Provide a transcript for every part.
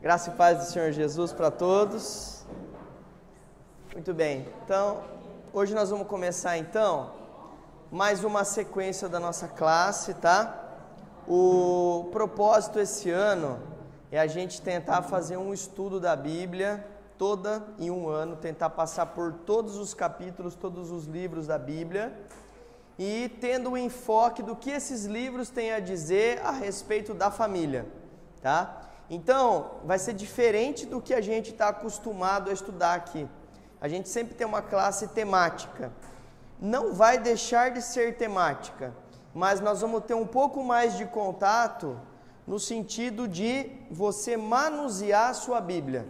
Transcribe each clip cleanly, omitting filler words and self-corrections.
Graça e paz do Senhor Jesus para todos. Muito bem, então, hoje nós vamos começar então mais uma sequência da nossa classe, tá? O propósito esse ano é a gente tentar fazer um estudo da Bíblia toda em um ano, tentar passar por todos os capítulos, todos os livros da Bíblia e tendo o enfoque do que esses livros têm a dizer a respeito da família, tá? Então, vai ser diferente do que a gente está acostumado a estudar aqui. A gente sempre tem uma classe temática. Não vai deixar de ser temática, mas nós vamos ter um pouco mais de contato no sentido de você manusear a sua Bíblia.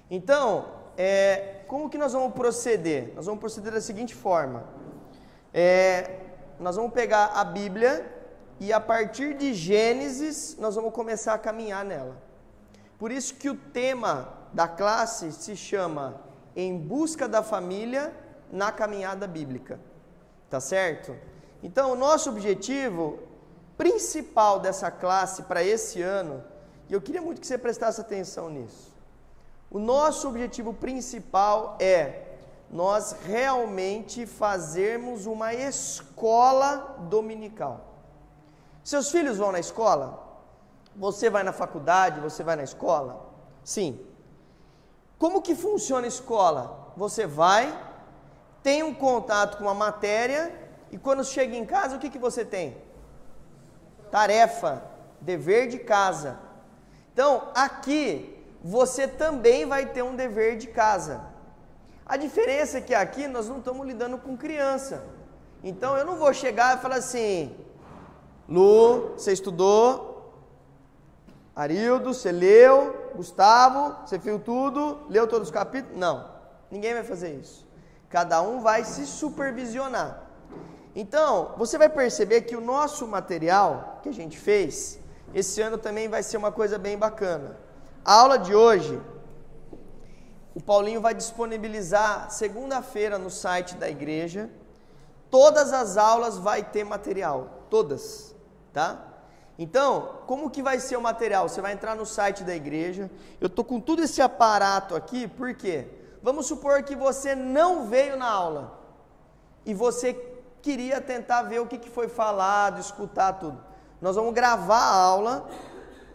Então, como que nós vamos proceder? Nós vamos proceder da seguinte forma. Nós vamos pegar a Bíblia e a partir de Gênesis nós vamos começar a caminhar nela. Por isso que o tema da classe se chama Em Busca da Família na Caminhada Bíblica, tá certo? Então o nosso objetivo principal dessa classe para esse ano, e eu queria muito que você prestasse atenção nisso, o nosso objetivo principal é nós realmente fazermos uma escola dominical. Seus filhos vão na escola? Você vai na faculdade? Você vai na escola? Sim. Como que funciona a escola? Você vai, tem um contato com uma matéria e quando chega em casa, o que você tem? Tarefa, dever de casa. Então, aqui, você também vai ter um dever de casa. A diferença é que aqui nós não estamos lidando com criança. Então, eu não vou chegar e falar assim... Lu, você estudou? Arildo, você leu? Gustavo, você viu tudo? Leu todos os capítulos? Não, ninguém vai fazer isso. Cada um vai se supervisionar. Então, você vai perceber que o nosso material que a gente fez, esse ano também vai ser uma coisa bem bacana. A aula de hoje, o Paulinho vai disponibilizar segunda-feira no site da igreja. Todas as aulas vai ter material, todas. Tá? Então, como que vai ser o material? Você vai entrar no site da igreja. Eu estou com todo esse aparato aqui, por quê? Vamos supor que você não veio na aula e você queria tentar ver o que foi falado, escutar tudo. Nós vamos gravar a aula,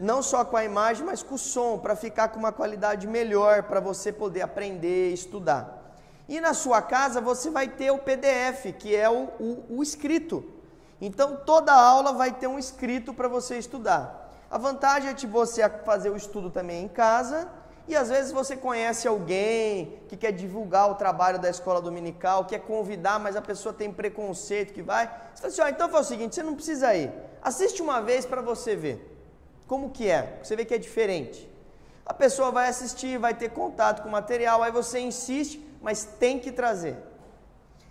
não só com a imagem, mas com o som, para ficar com uma qualidade melhor, para você poder aprender, estudar. E na sua casa você vai ter o PDF, que é o escrito. Então, toda aula vai ter um escrito para você estudar. A vantagem é de você fazer o estudo também em casa, e às vezes você conhece alguém que quer divulgar o trabalho da escola dominical, quer convidar, mas a pessoa tem preconceito que vai. Você fala assim, então faz o seguinte, você não precisa ir. Assiste uma vez para você ver como que é, você vê que é diferente. A pessoa vai assistir, vai ter contato com o material, aí você insiste, mas tem que trazer.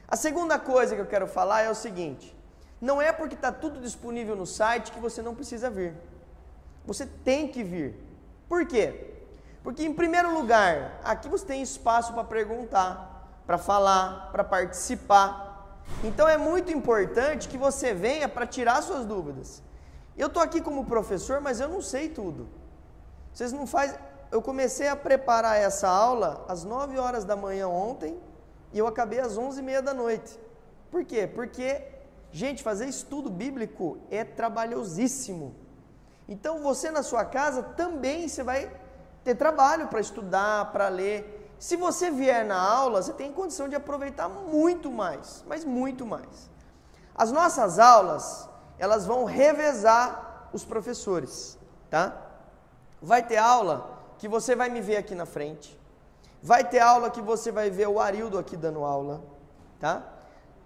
A segunda coisa que eu quero falar é o seguinte... Não é porque está tudo disponível no site que você não precisa vir. Você tem que vir. Por quê? Porque, em primeiro lugar, aqui você tem espaço para perguntar, para falar, para participar. Então, é muito importante que você venha para tirar suas dúvidas. Eu estou aqui como professor, mas eu não sei tudo. Vocês não fazem... Eu comecei a preparar essa aula às 9 horas da manhã ontem e eu acabei às 11h30 da noite. Por quê? Porque... Gente, fazer estudo bíblico é trabalhosíssimo. Então, você na sua casa também você vai ter trabalho para estudar, para ler. Se você vier na aula, você tem condição de aproveitar muito mais, mas muito mais. As nossas aulas, elas vão revezar os professores, tá? Vai ter aula que você vai me ver aqui na frente. Vai ter aula que você vai ver o Arildo aqui dando aula, tá?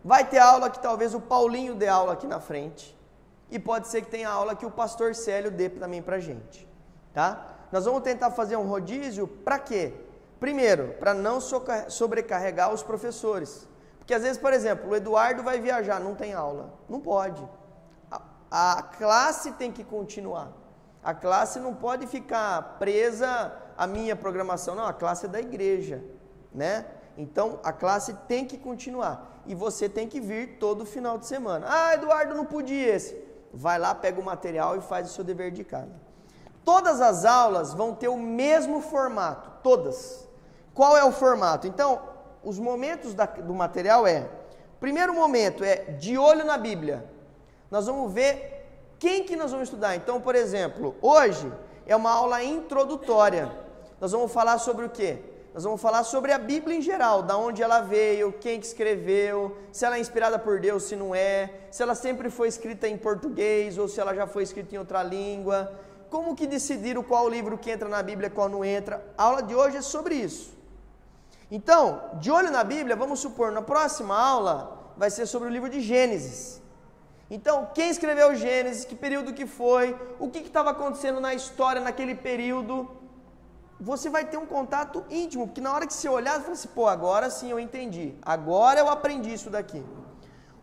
Vai ter aula que talvez o Paulinho dê aula aqui na frente. E pode ser que tenha aula que o pastor Célio dê também pra gente, tá? Nós vamos tentar fazer um rodízio para quê? Primeiro, para não sobrecarregar os professores. Porque às vezes, por exemplo, o Eduardo vai viajar, não tem aula. Não pode. A classe tem que continuar. A classe não pode ficar presa à minha programação. Não, a classe é da igreja, né? Então, a classe tem que continuar. E você tem que vir todo final de semana. Ah, Eduardo, não podia esse. Vai lá, pega o material e faz o seu dever de casa. Todas as aulas vão ter o mesmo formato, todas. Qual é o formato? Então, os momentos do material primeiro momento é de olho na Bíblia. Nós vamos ver quem que nós vamos estudar. Então, por exemplo, hoje é uma aula introdutória. Nós vamos falar sobre o quê? Nós vamos falar sobre a Bíblia em geral, da onde ela veio, quem que escreveu, se ela é inspirada por Deus, se não é, se ela sempre foi escrita em português ou se ela já foi escrita em outra língua, como que decidiram qual livro que entra na Bíblia e qual não entra. A aula de hoje é sobre isso. Então, de olho na Bíblia, vamos supor, na próxima aula vai ser sobre o livro de Gênesis. Então, quem escreveu Gênesis, que período que foi, o que estava acontecendo na história naquele período, você vai ter um contato íntimo, porque na hora que você olhar, você fala assim, pô, agora sim eu entendi, agora eu aprendi isso daqui.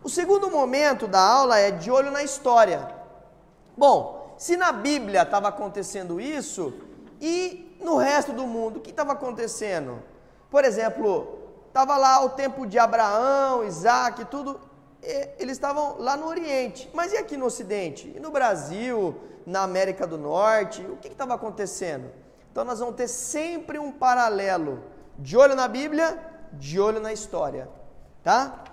O segundo momento da aula é de olho na história. Bom, se na Bíblia estava acontecendo isso, e no resto do mundo, o que estava acontecendo? Por exemplo, estava lá o tempo de Abraão, Isaac, tudo, eles estavam lá no Oriente, mas e aqui no Ocidente? E no Brasil, na América do Norte, o que estava acontecendo? Então nós vamos ter sempre um paralelo, de olho na Bíblia, de olho na história, tá?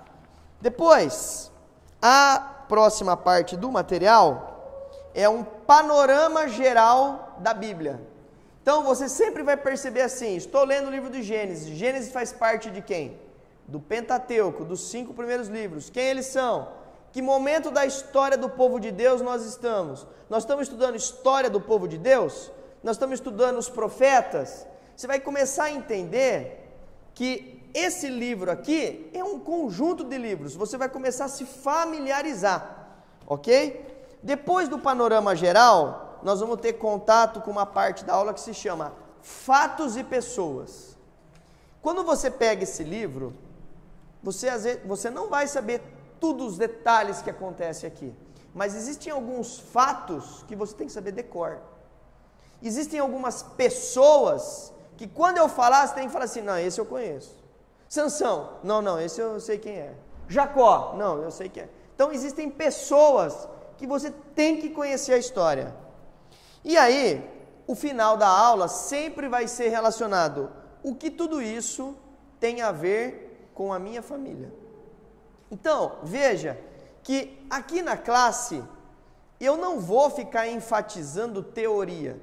Depois, a próxima parte do material é um panorama geral da Bíblia. Então você sempre vai perceber assim, estou lendo o livro de Gênesis, Gênesis faz parte de quem? Do Pentateuco, dos 5 primeiros livros. Quem eles são? Que momento da história do povo de Deus nós estamos? Nós estamos estudando história do povo de Deus? Nós estamos estudando os profetas? Você vai começar a entender que esse livro aqui é um conjunto de livros, você vai começar a se familiarizar, ok? Depois do panorama geral, nós vamos ter contato com uma parte da aula que se chama Fatos e Pessoas. Quando você pega esse livro, você não vai saber todos os detalhes que acontecem aqui, mas existem alguns fatos que você tem que saber decor. Existem algumas pessoas que quando eu falar, você tem que falar assim, não, esse eu conheço. Sansão, não, esse eu sei quem é. Jacó, não, eu sei quem é. Então existem pessoas que você tem que conhecer a história. E aí, o final da aula sempre vai ser relacionado o que tudo isso tem a ver com a minha família. Então, veja que aqui na classe eu não vou ficar enfatizando teoria.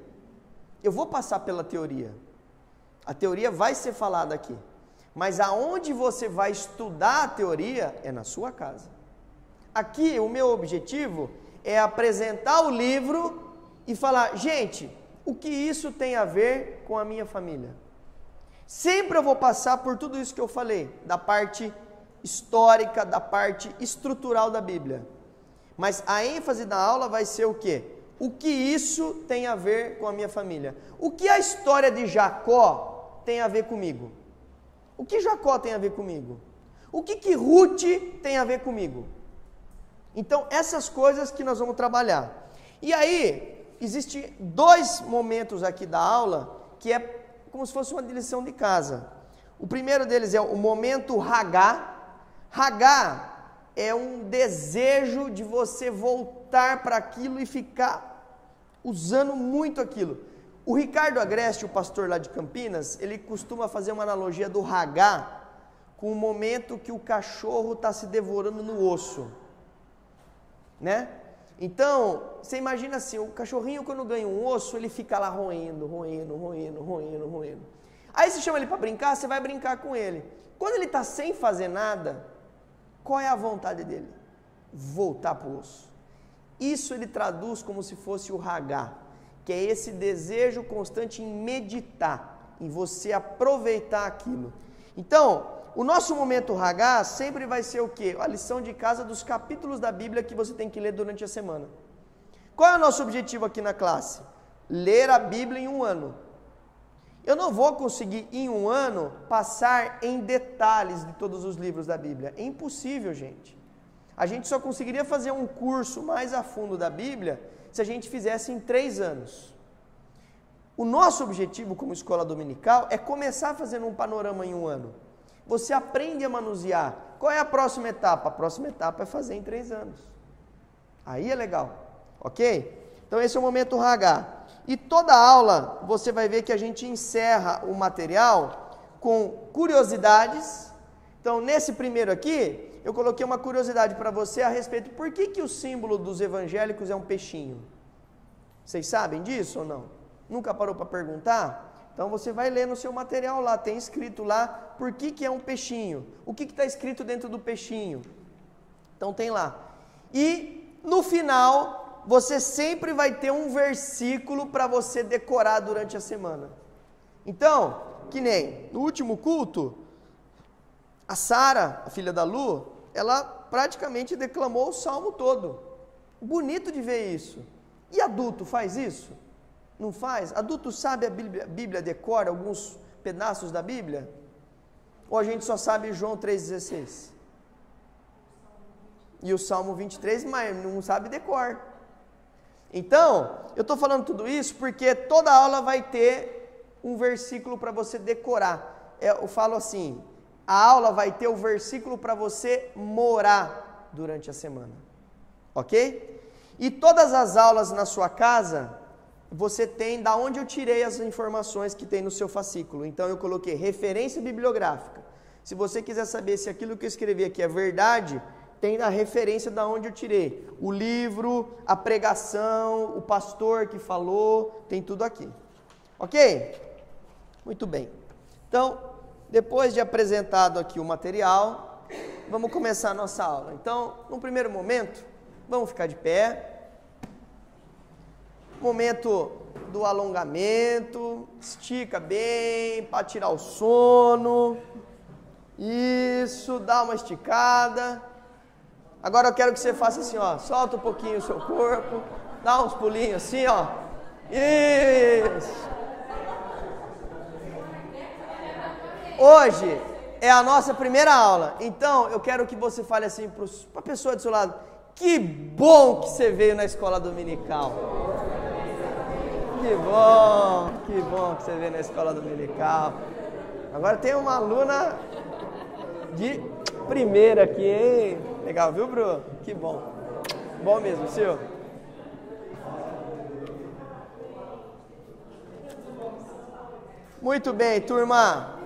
Eu vou passar pela teoria. A teoria vai ser falada aqui. Mas aonde você vai estudar a teoria é na sua casa. Aqui o meu objetivo é apresentar o livro e falar, gente, o que isso tem a ver com a minha família? Sempre eu vou passar por tudo isso que eu falei, da parte histórica, da parte estrutural da Bíblia. Mas a ênfase da aula vai ser o quê? O que isso tem a ver com a minha família? O que a história de Jacó tem a ver comigo? O que Jacó tem a ver comigo? O que Ruth tem a ver comigo? Então, essas coisas que nós vamos trabalhar. E aí, existem 2 momentos aqui da aula, que é como se fosse uma lição de casa. O primeiro deles é o momento Hagá. Hagá é um desejo de você voltar para aquilo e ficar usando muito aquilo. O Ricardo Agreste, o pastor lá de Campinas, ele costuma fazer uma analogia do Hagá com o momento que o cachorro está se devorando no osso, né? Então, você imagina assim, o cachorrinho quando ganha um osso, ele fica lá roendo. Aí você chama ele para brincar, você vai brincar com ele. Quando ele está sem fazer nada, qual é a vontade dele? Voltar para o osso. Isso ele traduz como se fosse o Hagá, que é esse desejo constante em meditar, em você aproveitar aquilo. Então, o nosso momento Hagá sempre vai ser o quê? A lição de casa dos capítulos da Bíblia que você tem que ler durante a semana. Qual é o nosso objetivo aqui na classe? Ler a Bíblia em um ano. Eu não vou conseguir em um ano passar em detalhes de todos os livros da Bíblia. É impossível, gente. A gente só conseguiria fazer um curso mais a fundo da Bíblia se a gente fizesse em 3 anos. O nosso objetivo como escola dominical é começar fazendo um panorama em um ano. Você aprende a manusear. Qual é a próxima etapa? A próxima etapa é fazer em 3 anos. Aí é legal, ok? Então esse é o momento Hagá. E toda aula, você vai ver que a gente encerra o material com curiosidades. Então, nesse primeiro aqui, eu coloquei uma curiosidade para você a respeito por que o símbolo dos evangélicos é um peixinho. Vocês sabem disso ou não? Nunca parou para perguntar? Então você vai ler no seu material lá, tem escrito lá por que é um peixinho. O que está escrito dentro do peixinho? Então tem lá. E no final, você sempre vai ter um versículo para você decorar durante a semana. Então, que nem no último culto, a Sara, a filha da Lu, ela praticamente declamou o salmo todo. Bonito de ver isso. E adulto faz isso? Não faz? Adulto sabe a Bíblia decora alguns pedaços da Bíblia? Ou a gente só sabe João 3,16? E o Salmo 23, mas não sabe decor. Então, eu estou falando tudo isso porque toda aula vai ter um versículo para você decorar. Eu falo assim, a aula vai ter o versículo para você morar durante a semana. Ok? E todas as aulas na sua casa, você tem da onde eu tirei as informações que tem no seu fascículo. Então eu coloquei referência bibliográfica. Se você quiser saber se aquilo que eu escrevi aqui é verdade, tem a referência da onde eu tirei. O livro, a pregação, o pastor que falou, tem tudo aqui. Ok? Muito bem. Então, depois de apresentado aqui o material, vamos começar a nossa aula. Então, no primeiro momento, vamos ficar de pé. Momento do alongamento, estica bem, para tirar o sono. Isso, dá uma esticada. Agora eu quero que você faça assim, ó, solta um pouquinho o seu corpo, dá uns pulinhos assim, ó. Isso. Hoje é a nossa primeira aula, então eu quero que você fale assim para a pessoa do seu lado: que bom que você veio na escola dominical. Que bom que você veio na escola dominical. Agora tem uma aluna de primeira aqui, hein? Legal, viu, Bruno? Que bom. Bom mesmo, senhor. Muito bem, turma.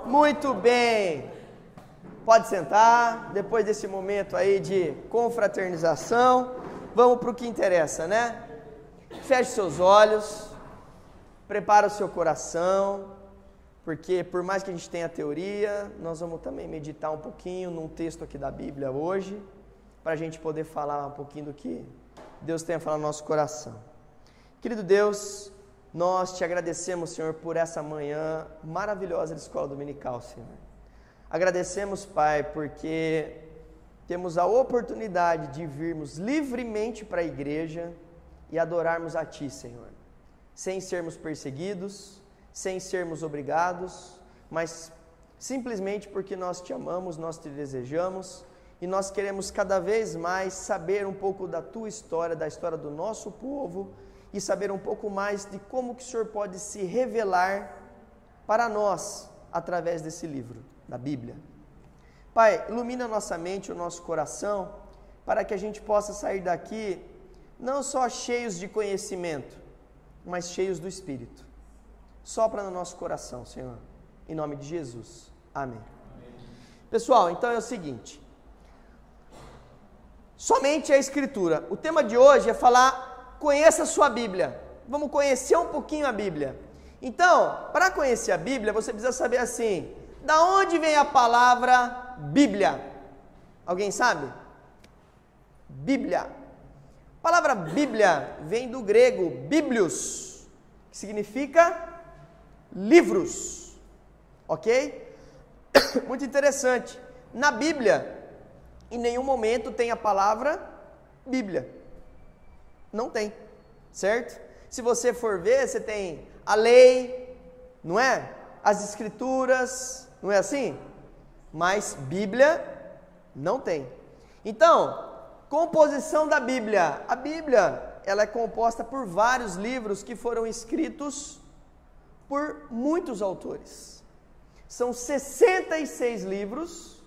Muito bem. Pode sentar. Depois desse momento aí de confraternização, vamos para o que interessa, né? Feche seus olhos. Prepara o seu coração. Porque por mais que a gente tenha teoria, nós vamos também meditar um pouquinho num texto aqui da Bíblia hoje, para a gente poder falar um pouquinho do que Deus tem a falar no nosso coração. Querido Deus, nós te agradecemos, Senhor, por essa manhã maravilhosa de escola dominical, Senhor. Agradecemos, Pai, porque temos a oportunidade de virmos livremente para a igreja e adorarmos a Ti, Senhor, sem sermos perseguidos, sem sermos obrigados, mas simplesmente porque nós te amamos, nós te desejamos e nós queremos cada vez mais saber um pouco da tua história, da história do nosso povo e saber um pouco mais de como que o Senhor pode se revelar para nós através desse livro, da Bíblia. Pai, ilumina a nossa mente, o nosso coração, para que a gente possa sair daqui não só cheios de conhecimento, mas cheios do Espírito. Sopra no nosso coração, Senhor, em nome de Jesus. Amém. Pessoal, então é o seguinte, somente a Escritura. O tema de hoje é falar, conheça a sua Bíblia. Vamos conhecer um pouquinho a Bíblia. Então, para conhecer a Bíblia, você precisa saber assim, da onde vem a palavra Bíblia? Alguém sabe? Bíblia. A palavra Bíblia vem do grego biblios, que significa livros, ok? Muito interessante. Na Bíblia, em nenhum momento tem a palavra Bíblia. Não tem, certo? Se você for ver, você tem a lei, não é? As escrituras, não é assim? Mas Bíblia não tem. Então, composição da Bíblia. A Bíblia, ela é composta por vários livros que foram escritos por muitos autores. São 66 livros,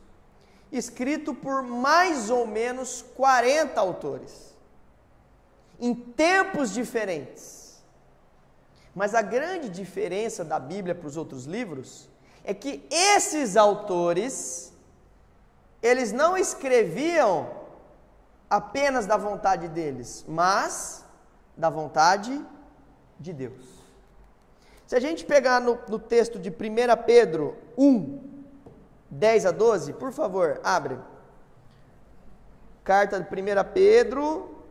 escritos por mais ou menos 40 autores, em tempos diferentes. Mas a grande diferença da Bíblia para os outros livros é que esses autores, eles não escreviam apenas da vontade deles, mas da vontade de Deus. Se a gente pegar no texto de 1 Pedro 1, 10 a 12, por favor, abre. Carta de 1 Pedro,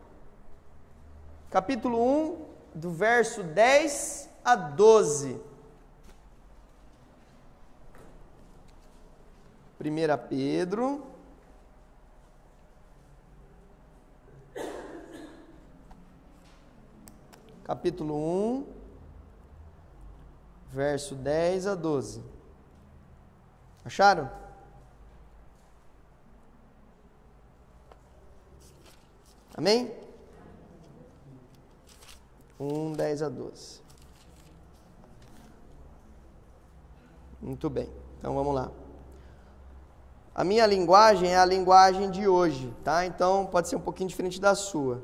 capítulo 1, do verso 10 a 12. 1 Pedro, capítulo 1, verso 10 a 12. Acharam? Amém? 1, 10 a 12. Muito bem, então vamos lá. A minha linguagem é a linguagem de hoje, tá? Então pode ser um pouquinho diferente da sua.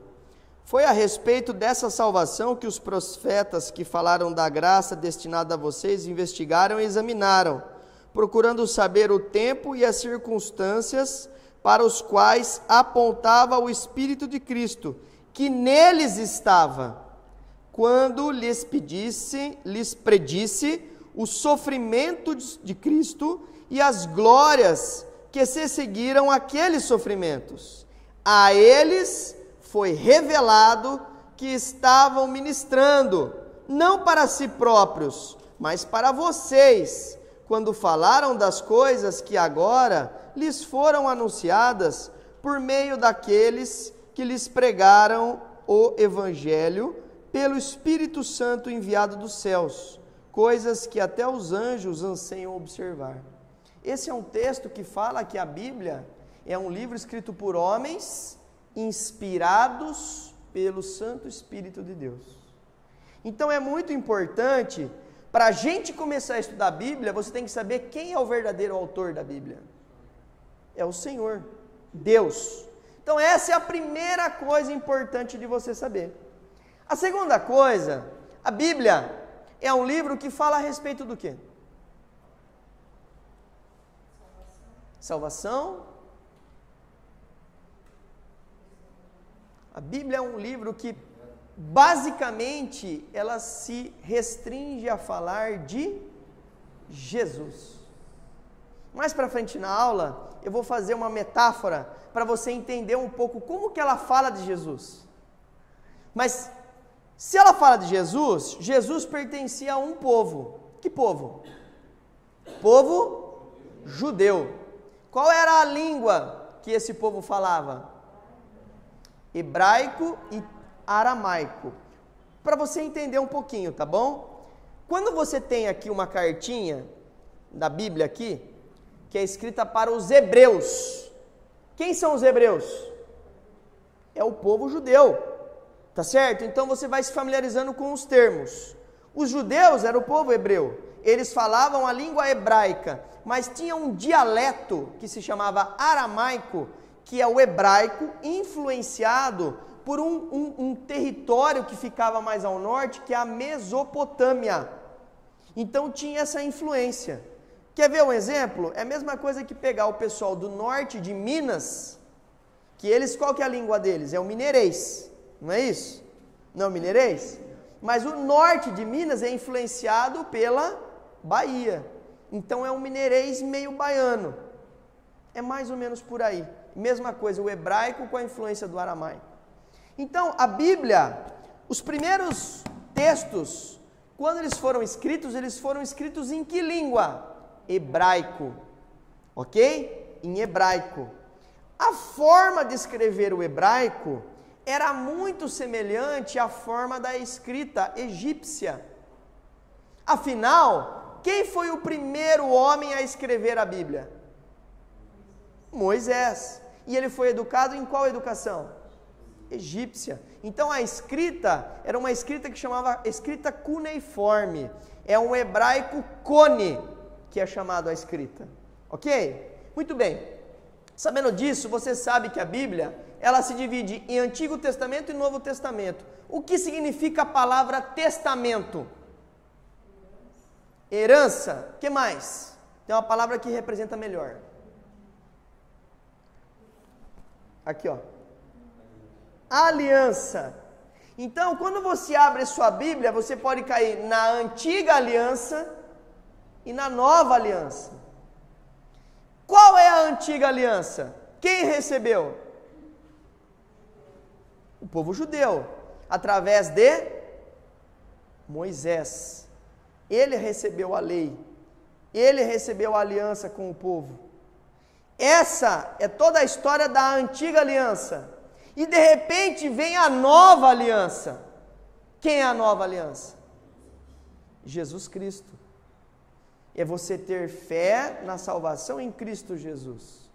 Foi a respeito dessa salvação que os profetas que falaram da graça destinada a vocês investigaram e examinaram, procurando saber o tempo e as circunstâncias para os quais apontava o Espírito de Cristo, que neles estava, quando lhes predisse o sofrimento de Cristo e as glórias que se seguiram àqueles sofrimentos. A eles foi revelado que estavam ministrando, não para si próprios, mas para vocês, quando falaram das coisas que agora lhes foram anunciadas por meio daqueles que lhes pregaram o Evangelho pelo Espírito Santo enviado dos céus, coisas que até os anjos anseiam observar. Esse é um texto que fala que a Bíblia é um livro escrito por homens inspirados pelo Santo Espírito de Deus. Então é muito importante, para a gente começar a estudar a Bíblia, você tem que saber quem é o verdadeiro autor da Bíblia. É o Senhor, Deus. Então essa é a primeira coisa importante de você saber. A segunda coisa, a Bíblia é um livro que fala a respeito do quê? Salvação. A Bíblia é um livro que, basicamente, ela se restringe a falar de Jesus. Mais para frente na aula, eu vou fazer uma metáfora para você entender um pouco como que ela fala de Jesus. Mas, se ela fala de Jesus, Jesus pertencia a um povo. Que povo? Povo judeu. Qual era a língua que esse povo falava? Hebraico e aramaico. Para você entender um pouquinho, tá bom? Quando você tem aqui uma cartinha da Bíblia aqui, que é escrita para os hebreus. Quem são os hebreus? É o povo judeu, tá certo? Então você vai se familiarizando com os termos. Os judeus eram o povo hebreu. Eles falavam a língua hebraica, mas tinha um dialeto que se chamava aramaico, que é o hebraico influenciado por um território que ficava mais ao norte, que é a Mesopotâmia. Então tinha essa influência. Quer ver um exemplo? É a mesma coisa que pegar o pessoal do norte de Minas, que eles, qual que é a língua deles? É o mineirês, não é isso? Não, mineirês? Mas o norte de Minas é influenciado pela Bahia. Então é um mineirês meio baiano. É mais ou menos por aí. Mesma coisa, o hebraico com a influência do aramaico. Então, a Bíblia, os primeiros textos, quando eles foram escritos em que língua? Hebraico. Ok? Em hebraico. A forma de escrever o hebraico era muito semelhante à forma da escrita egípcia. Afinal, quem foi o primeiro homem a escrever a Bíblia? Moisés. E ele foi educado em qual educação? Egípcia. Então a escrita era uma escrita que chamava escrita cuneiforme. É um hebraico cone que é chamado a escrita. Ok? Muito bem. Sabendo disso, você sabe que a Bíblia, ela se divide em Antigo Testamento e Novo Testamento. O que significa a palavra testamento? Herança, o que mais? Tem uma palavra que representa melhor. Aqui, ó. Aliança. Então, quando você abre a sua Bíblia, você pode cair na antiga aliança e na nova aliança. Qual é a antiga aliança? Quem recebeu? O povo judeu, através de Moisés. Ele recebeu a lei. Ele recebeu a aliança com o povo. Essa é toda a história da antiga aliança. E de repente vem a nova aliança. Quem é a nova aliança? Jesus Cristo. É você ter fé na salvação em Cristo Jesus.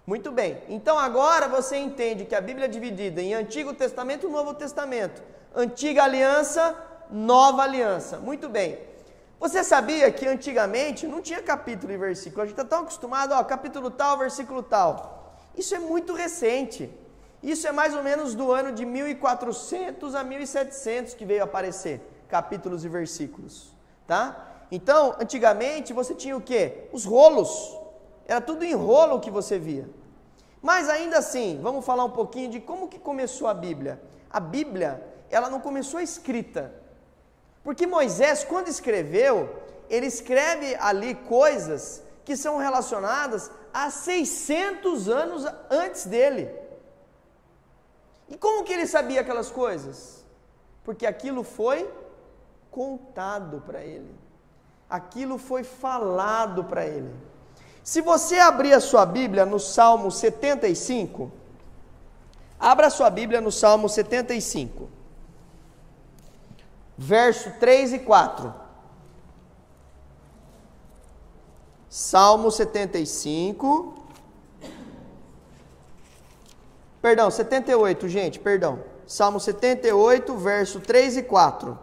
Muito bem, então agora você entende que a Bíblia é dividida em Antigo Testamento e Novo Testamento. Antiga aliança, nova aliança. Muito bem. Você sabia que antigamente não tinha capítulo e versículo? A gente está tão acostumado, ó, capítulo tal, versículo tal. Isso é muito recente. Isso é mais ou menos do ano de 1400 a 1700 que veio aparecer capítulos e versículos, tá? Então, antigamente você tinha o quê? Os rolos. Era tudo em rolo que você via. Mas ainda assim, vamos falar um pouquinho de como que começou a Bíblia. A Bíblia, ela não começou escrita. Porque Moisés, quando escreveu, ele escreve ali coisas que são relacionadas a 600 anos antes dele. E como que ele sabia aquelas coisas? Porque aquilo foi contado para ele. Aquilo foi falado para ele. Se você abrir a sua Bíblia no Salmo 75, abra a sua Bíblia no Salmo 75, verso 3 e 4. Salmo 75, perdão, 78, gente, perdão. Salmo 78, verso 3 e 4.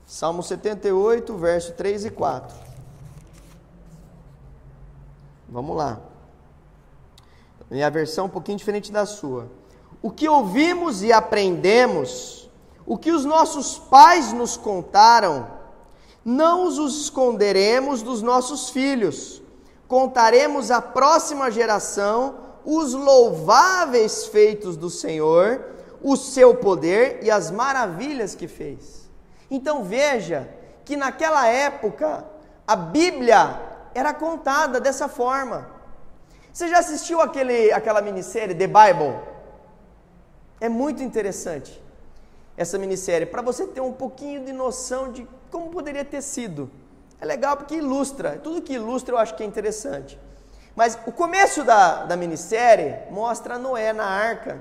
Salmo 78, verso 3 e 4. Vamos lá. Minha versão é um pouquinho diferente da sua. O que ouvimos e aprendemos, o que os nossos pais nos contaram, não os esconderemos dos nossos filhos. Contaremos à próxima geração os louváveis feitos do Senhor, o seu poder e as maravilhas que fez. Então veja que naquela época a Bíblia era contada dessa forma. Você já assistiu aquela minissérie The Bible? É muito interessante essa minissérie, para você ter um pouquinho de noção de como poderia ter sido. É legal porque ilustra, tudo que ilustra eu acho que é interessante. Mas o começo da minissérie mostra Noé na arca,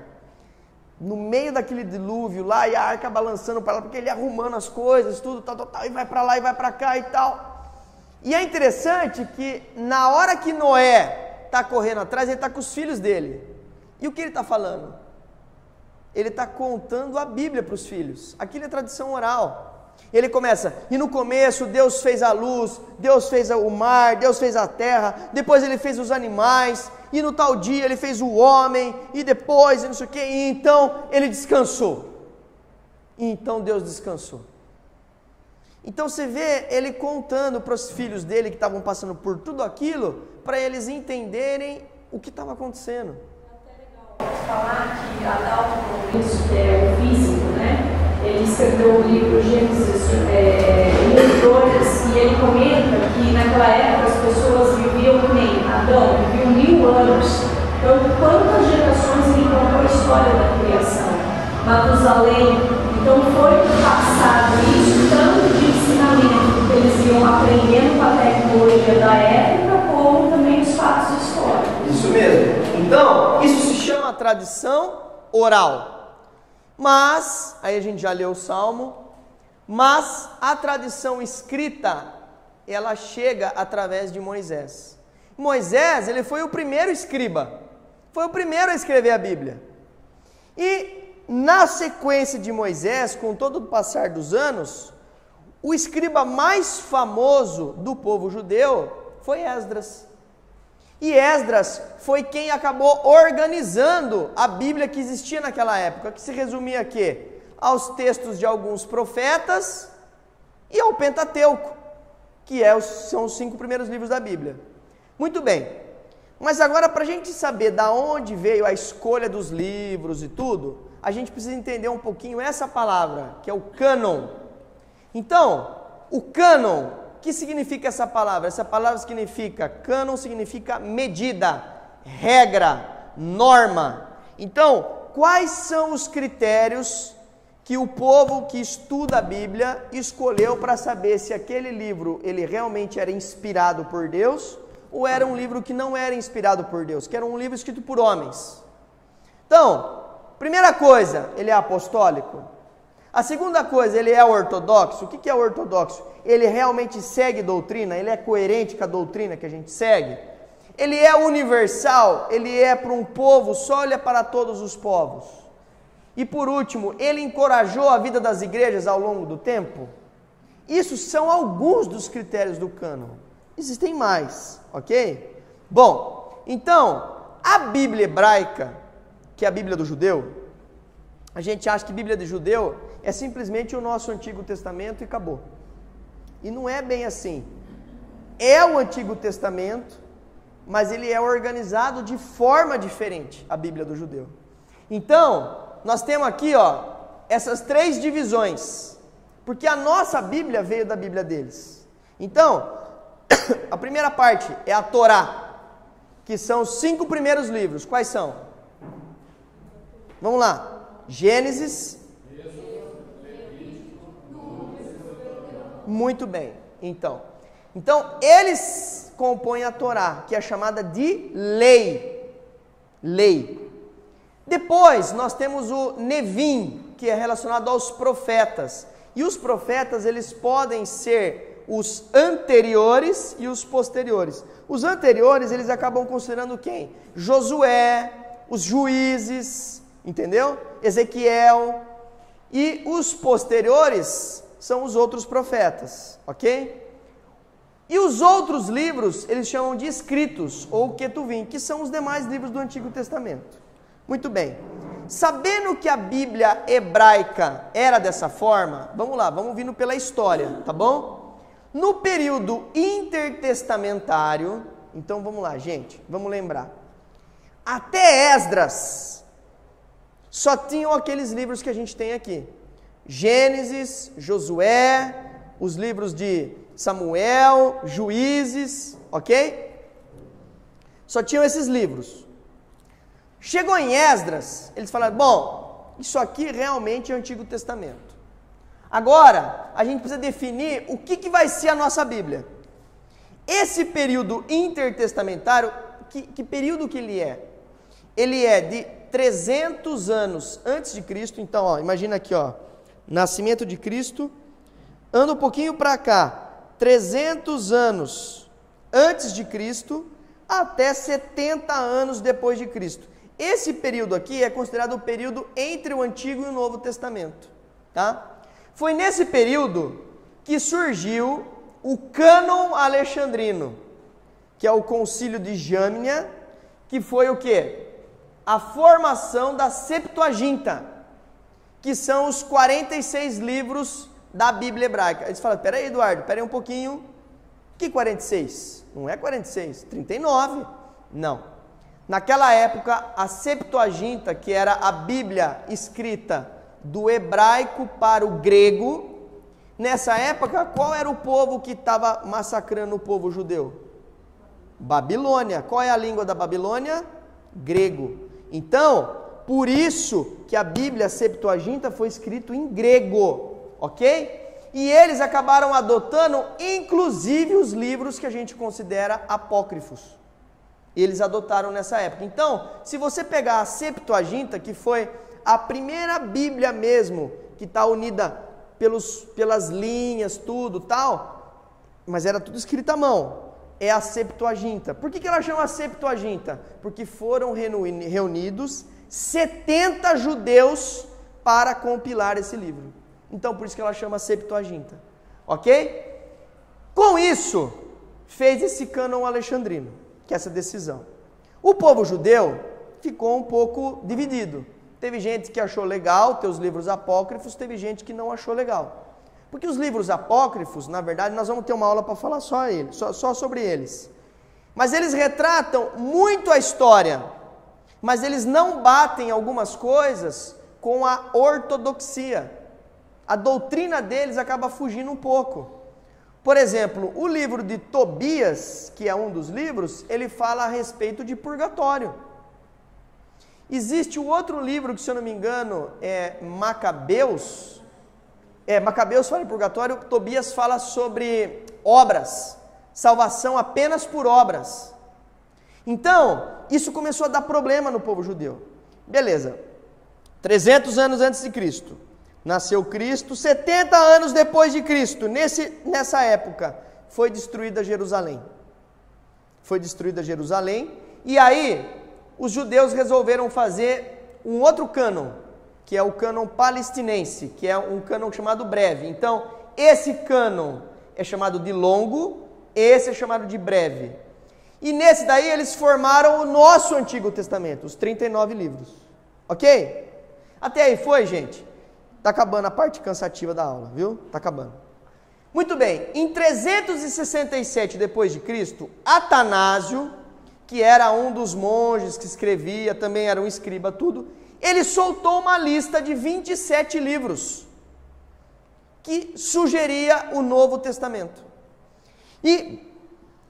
no meio daquele dilúvio lá, e a arca balançando para lá, porque ele arrumando as coisas, tudo, tal, e vai para lá e vai para cá e tal. E é interessante que na hora que Noé está correndo atrás, ele está com os filhos dele. E o que ele está falando? Ele está contando a Bíblia para os filhos. Aquilo é tradição oral. Ele começa, e no começo Deus fez a luz, Deus fez o mar, Deus fez a terra, depois ele fez os animais, e no tal dia ele fez o homem, e depois, e não sei o que, e então ele descansou. E então Deus descansou. Então você vê ele contando para os filhos dele que estavam passando por tudo aquilo, para eles entenderem o que estava acontecendo. É até legal falar que Adalto, isso que é o físico, né? Ele escreveu o livro Gênesis e ele comenta que naquela época as pessoas viviam que nem Adão, viviam 1000 anos. Então, quantas gerações ele contou a história da criação? Matusalém. Então, foi passado isso, tanto de ensinamento que eles iam aprendendo com a tecnologia da época, como também os fatos históricos. Isso mesmo. Então, isso se chama tradição oral. Mas, aí a gente já leu o Salmo, mas a tradição escrita, ela chega através de Moisés. Moisés, ele foi o primeiro escriba, foi o primeiro a escrever a Bíblia. E na sequência de Moisés, com todo o passar dos anos, o escriba mais famoso do povo judeu foi Esdras. E Esdras foi quem acabou organizando a Bíblia que existia naquela época, que se resumia a quê? Aos textos de alguns profetas e ao Pentateuco, que são os 5 primeiros livros da Bíblia. Muito bem, mas agora para a gente saber da onde veio a escolha dos livros e tudo, a gente precisa entender um pouquinho essa palavra, que é o cânon. Então, o cânon, o que significa essa palavra? Essa palavra significa, cânon significa medida, regra, norma. Então, quais são os critérios que o povo que estuda a Bíblia escolheu para saber se aquele livro ele realmente era inspirado por Deus ou era um livro que não era inspirado por Deus, que era um livro escrito por homens? Então, primeira coisa, ele é apostólico. A segunda coisa, ele é ortodoxo. O que é ortodoxo? Ele realmente segue doutrina, ele é coerente com a doutrina que a gente segue. Ele é universal, ele é para um povo, só ele é para todos os povos. E por último, ele encorajou a vida das igrejas ao longo do tempo. Isso são alguns dos critérios do cânon. Existem mais, ok? Bom, então, a Bíblia hebraica, que é a Bíblia do judeu, a gente acha que Bíblia de judeu é simplesmente o nosso Antigo Testamento e acabou. E não é bem assim. É o Antigo Testamento, mas ele é organizado de forma diferente, a Bíblia do judeu. Então, nós temos aqui, essas 3 divisões, porque a nossa Bíblia veio da Bíblia deles. Então, a primeira parte é a Torá, que são os 5 primeiros livros. Quais são? Vamos lá. Gênesis. Muito bem. Então, eles compõem a Torá, que é chamada de lei. Lei. Depois, nós temos o Nevim, que é relacionado aos profetas. E os profetas, eles podem ser os anteriores e os posteriores. Os anteriores, eles acabam considerando quem? Josué, os juízes, entendeu? Ezequiel. E os posteriores são os outros profetas, ok? E os outros livros, eles chamam de escritos, ou Ketuvim, que são os demais livros do Antigo Testamento. Muito bem. Sabendo que a Bíblia hebraica era dessa forma, vamos lá, vamos vindo pela história, tá bom? No período intertestamentário, então vamos lá, gente, vamos lembrar. Até Esdras, só tinham aqueles livros que a gente tem aqui. Gênesis, Josué, os livros de Samuel, Juízes, ok? Só tinham esses livros. Chegou em Esdras, eles falaram, bom, isso aqui realmente é o Antigo Testamento. Agora, a gente precisa definir o que vai ser a nossa Bíblia. Esse período intertestamentário, que período que ele é? Ele é de 300 anos antes de Cristo, então, imagina aqui, nascimento de Cristo, anda um pouquinho para cá, 300 anos antes de Cristo, até 70 anos depois de Cristo. Esse período aqui é considerado o período entre o Antigo e o Novo Testamento, tá? Foi nesse período que surgiu o cânon alexandrino, que é o concílio de Jâmnia, que foi o quê? A formação da Septuaginta, que são os 46 livros da Bíblia hebraica. Eles falam, peraí Eduardo, peraí um pouquinho, que 46? Não é 46, 39, não. Naquela época, a Septuaginta, que era a Bíblia escrita do hebraico para o grego, nessa época, qual era o povo que estava massacrando o povo judeu? Babilônia. Qual é a língua da Babilônia? Grego. Então, por isso que a Bíblia Septuaginta foi escrita em grego, ok? E eles acabaram adotando, inclusive, os livros que a gente considera apócrifos. Eles adotaram nessa época. Então, se você pegar a Septuaginta, que foi a primeira Bíblia mesmo, que está unida pelas linhas, tudo tal, mas era tudo escrito à mão, é a Septuaginta. Por que ela chama Septuaginta? Porque foram reunidos 70 judeus para compilar esse livro. Então, por isso que ela chama Septuaginta. Ok? Com isso, fez esse cânon alexandrino, que é essa decisão. O povo judeu ficou um pouco dividido. Teve gente que achou legal ter os livros apócrifos, teve gente que não achou legal. Porque os livros apócrifos, na verdade, nós vamos ter uma aula para falar só sobre eles. Mas eles retratam muito a história, mas eles não batem algumas coisas com a ortodoxia. A doutrina deles acaba fugindo um pouco. Por exemplo, o livro de Tobias, que é um dos livros, ele fala a respeito de purgatório. Existe o outro livro que, se eu não me engano, é Macabeus. Macabeus fala em purgatório, Tobias fala sobre obras, salvação apenas por obras. Então, isso começou a dar problema no povo judeu. Beleza, 300 anos antes de Cristo, nasceu Cristo, 70 anos depois de Cristo, nessa época, foi destruída Jerusalém. Foi destruída Jerusalém, e aí os judeus resolveram fazer um outro cânon, que é o cânon palestinense, que é um cânon chamado breve. Então, esse cânon é chamado de longo, esse é chamado de breve. E nesse daí eles formaram o nosso Antigo Testamento, os 39 livros. Ok? Até aí foi, gente? Está acabando a parte cansativa da aula, viu? Está acabando. Muito bem, em 367 depois de Cristo, Atanásio, que era um dos monges que escrevia, também era um escriba, tudo, ele soltou uma lista de 27 livros que sugeria o Novo Testamento. E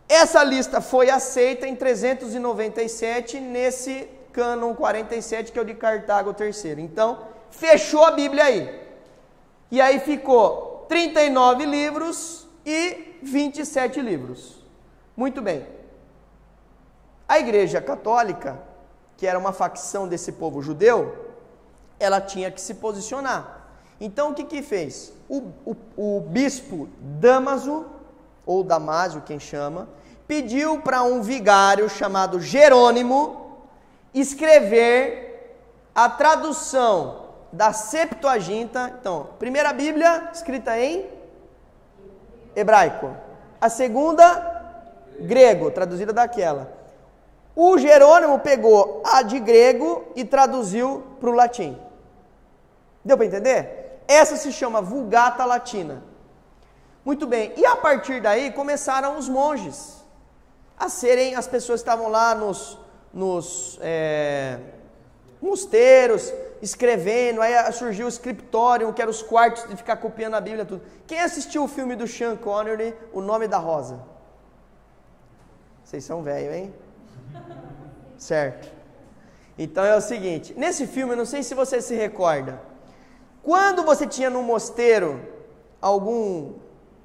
essa lista foi aceita em 397, nesse cânon 47, que é o de Cartago III. Então, fechou a Bíblia aí. E aí ficou 39 livros e 27 livros. Muito bem. A Igreja Católica, que era uma facção desse povo judeu, ela tinha que se posicionar. Então, o que fez? O bispo Damaso, ou Damásio, quem chama, pediu para um vigário chamado Jerônimo escrever a tradução da Septuaginta. Então, primeira Bíblia escrita em hebraico, a segunda grego, traduzida daquela. O Jerônimo pegou a de grego e traduziu para o latim. Deu para entender? Essa se chama Vulgata Latina. Muito bem, e a partir daí começaram os monges a serem, as pessoas que estavam lá nos mosteiros, escrevendo, aí surgiu o scriptorium, que eram os quartos de ficar copiando a Bíblia, tudo. Quem assistiu o filme do Sean Connery, O Nome da Rosa? Vocês são velhos, hein? Certo. Então é o seguinte, nesse filme, eu não sei se você se recorda, quando você tinha no mosteiro algum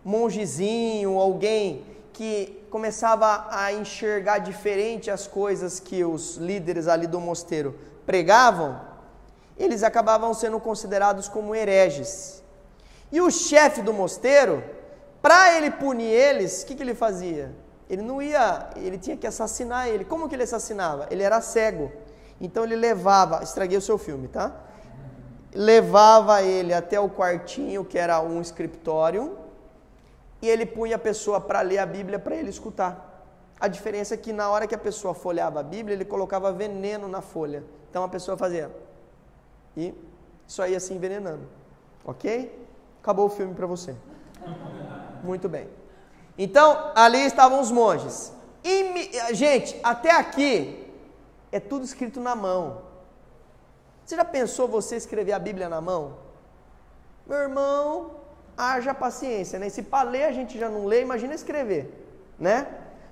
mongezinho, alguém que começava a enxergar diferente as coisas que os líderes ali do mosteiro pregavam, eles acabavam sendo considerados como hereges. E o chefe do mosteiro, para ele punir eles, o que ele fazia? Ele tinha que assassinar ele. Como que ele assassinava? Ele era cego. Então ele levava, estraguei o seu filme, tá? Levava ele até o quartinho, que era um scriptorium, e ele punha a pessoa para ler a Bíblia para ele escutar. A diferença é que na hora que a pessoa folheava a Bíblia, ele colocava veneno na folha. Então a pessoa fazia, e isso aí ia se envenenando. Ok? Acabou o filme para você. Muito bem. Então, ali estavam os monges. Gente, até aqui é tudo escrito na mão. Você já pensou você escrever a Bíblia na mão? Meu irmão, haja paciência, né? Se para ler a gente já não lê, imagina escrever, né?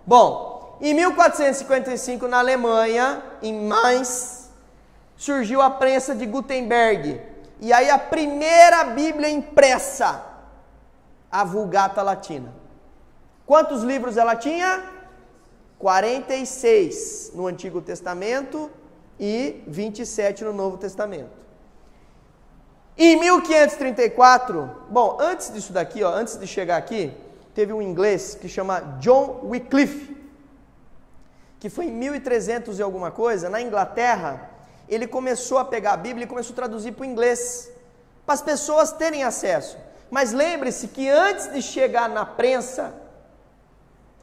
Bom, em 1455 na Alemanha, em Mainz, surgiu a prensa de Gutenberg. E aí a primeira Bíblia impressa, a Vulgata Latina. Quantos livros ela tinha? 46 no Antigo Testamento e 27 no Novo Testamento. Em 1534, bom, antes disso daqui, antes de chegar aqui, teve um inglês que chama John Wycliffe, que foi em 1300 e alguma coisa, na Inglaterra. Ele começou a pegar a Bíblia e começou a traduzir para o inglês, para as pessoas terem acesso. Mas lembre-se que antes de chegar na prensa,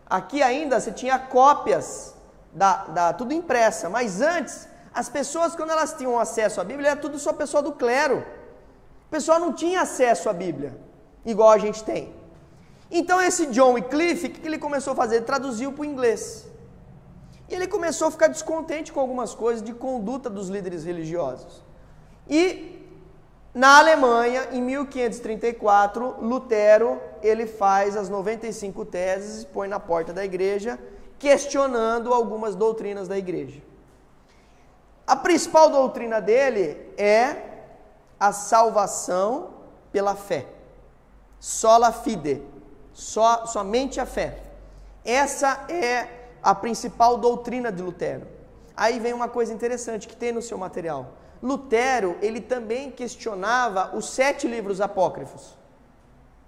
aqui ainda você tinha cópias, tudo impressa, mas antes, as pessoas, quando elas tinham acesso à Bíblia, era tudo só pessoa do clero. O pessoal não tinha acesso à Bíblia. igual a gente tem. Então esse John Wycliffe, o que ele começou a fazer? Ele traduziu para o inglês. E ele começou a ficar descontente com algumas coisas de conduta dos líderes religiosos. E na Alemanha, em 1534, Lutero, ele faz as 95 teses e põe na porta da igreja, questionando algumas doutrinas da igreja. A principal doutrina dele é a salvação pela fé. Sola fide, somente a fé. Essa é a principal doutrina de Lutero. Aí vem uma coisa interessante que tem no seu material. Lutero, ele também questionava os 7 livros apócrifos.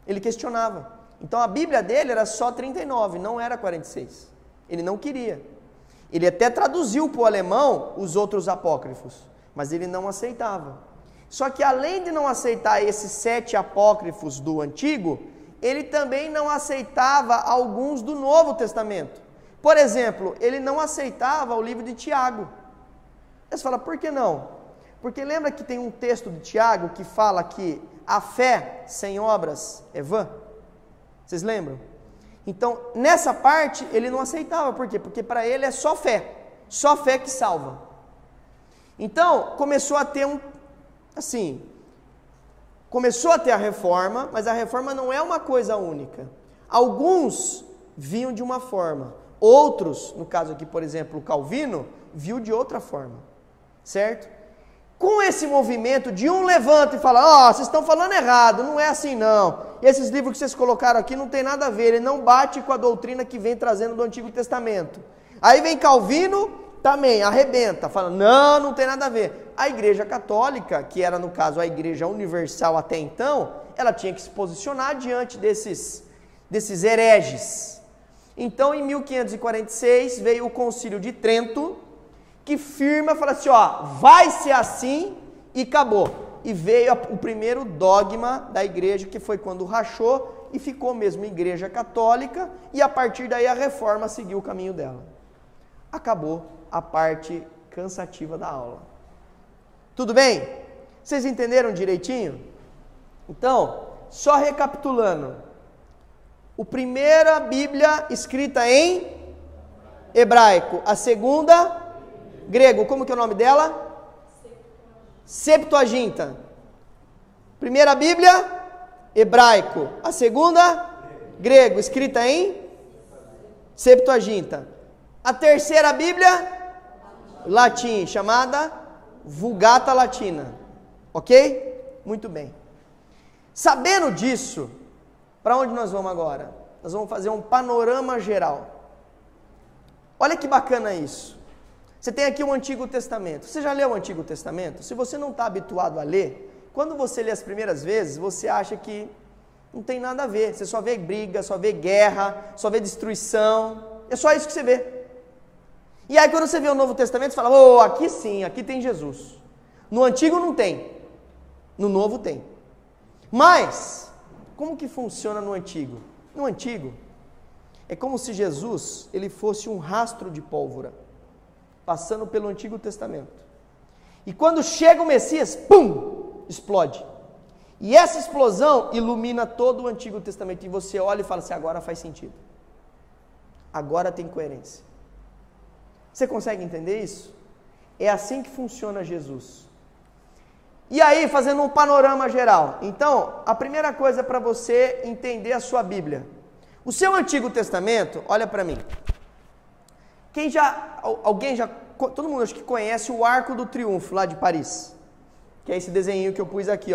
Ele questionava. Então a Bíblia dele era só 39, não era 46. Ele não queria. Ele até traduziu para o alemão os outros apócrifos, mas ele não aceitava. Só que além de não aceitar esses 7 apócrifos do Antigo, ele também não aceitava alguns do Novo Testamento. Por exemplo, ele não aceitava o livro de Tiago. Aí você fala, por que não? Porque lembra que tem um texto de Tiago que fala que a fé sem obras é vã? Vocês lembram? Então, nessa parte, ele não aceitava. Por quê? Porque para ele é só fé que salva. Então, começou a ter começou a ter a reforma, mas a reforma não é uma coisa única. Alguns viam de uma forma, outros, no caso aqui, por exemplo, o Calvino, viu de outra forma, certo? Com esse movimento de um levanta e fala, vocês estão falando errado, não é assim não. Esses livros que vocês colocaram aqui não tem nada a ver, ele não bate com a doutrina que vem trazendo do Antigo Testamento. Aí vem Calvino, também arrebenta, fala, não tem nada a ver. A Igreja Católica, que era no caso a Igreja Universal até então, ela tinha que se posicionar diante desses hereges. Então em 1546 veio o Concílio de Trento, que firma, fala assim, vai ser assim e acabou. E veio o primeiro dogma da igreja, que foi quando rachou e ficou mesmo igreja católica, e a partir daí a reforma seguiu o caminho dela. Acabou a parte cansativa da aula. Tudo bem? Vocês entenderam direitinho? Então, só recapitulando. A primeira Bíblia escrita em hebraico, a segunda grego, como que é o nome dela? Septuaginta. Primeira Bíblia, hebraico. A segunda, grego, escrita em Septuaginta. A terceira Bíblia, latim, chamada Vulgata Latina. Ok? Muito bem. Sabendo disso, para onde nós vamos agora? Nós vamos fazer um panorama geral. Olha que bacana isso. Você tem aqui o Antigo Testamento. Você já leu o Antigo Testamento? Se você não está habituado a ler, quando você lê as primeiras vezes, você acha que não tem nada a ver. Você só vê briga, só vê guerra, só vê destruição. É só isso que você vê. E aí quando você vê o Novo Testamento, você fala, aqui sim, aqui tem Jesus. No Antigo não tem. No Novo tem. Mas, como que funciona no Antigo? No Antigo, é como se Jesus ele fosse um rastro de pólvora, passando pelo Antigo Testamento. E quando chega o Messias, pum, explode. E essa explosão ilumina todo o Antigo Testamento. E você olha e fala assim, agora faz sentido. Agora tem coerência. Você consegue entender isso? É assim que funciona Jesus. E aí, fazendo um panorama geral. Então, a primeira coisa para você entender a sua Bíblia. O seu Antigo Testamento, olha para mim. Todo mundo acho que conhece o Arco do Triunfo lá de Paris, que é esse desenho que eu pus aqui,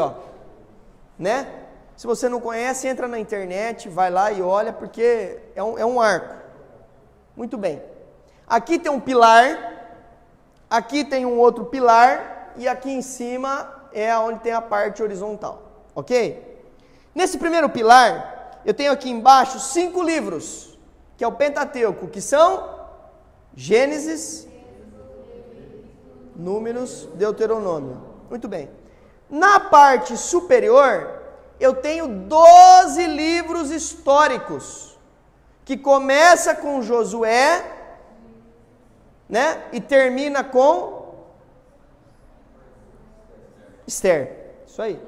né? Se você não conhece, entra na internet, vai lá e olha, porque é um arco. Muito bem. Aqui tem um pilar, aqui tem um outro pilar, e aqui em cima é onde tem a parte horizontal, ok? Nesse primeiro pilar, eu tenho aqui embaixo 5 livros, que é o Pentateuco, que são Gênesis, Números, Deuteronômio. Muito bem. Na parte superior, eu tenho 12 livros históricos, que começa com Josué, né? E termina com Esther. Isso aí.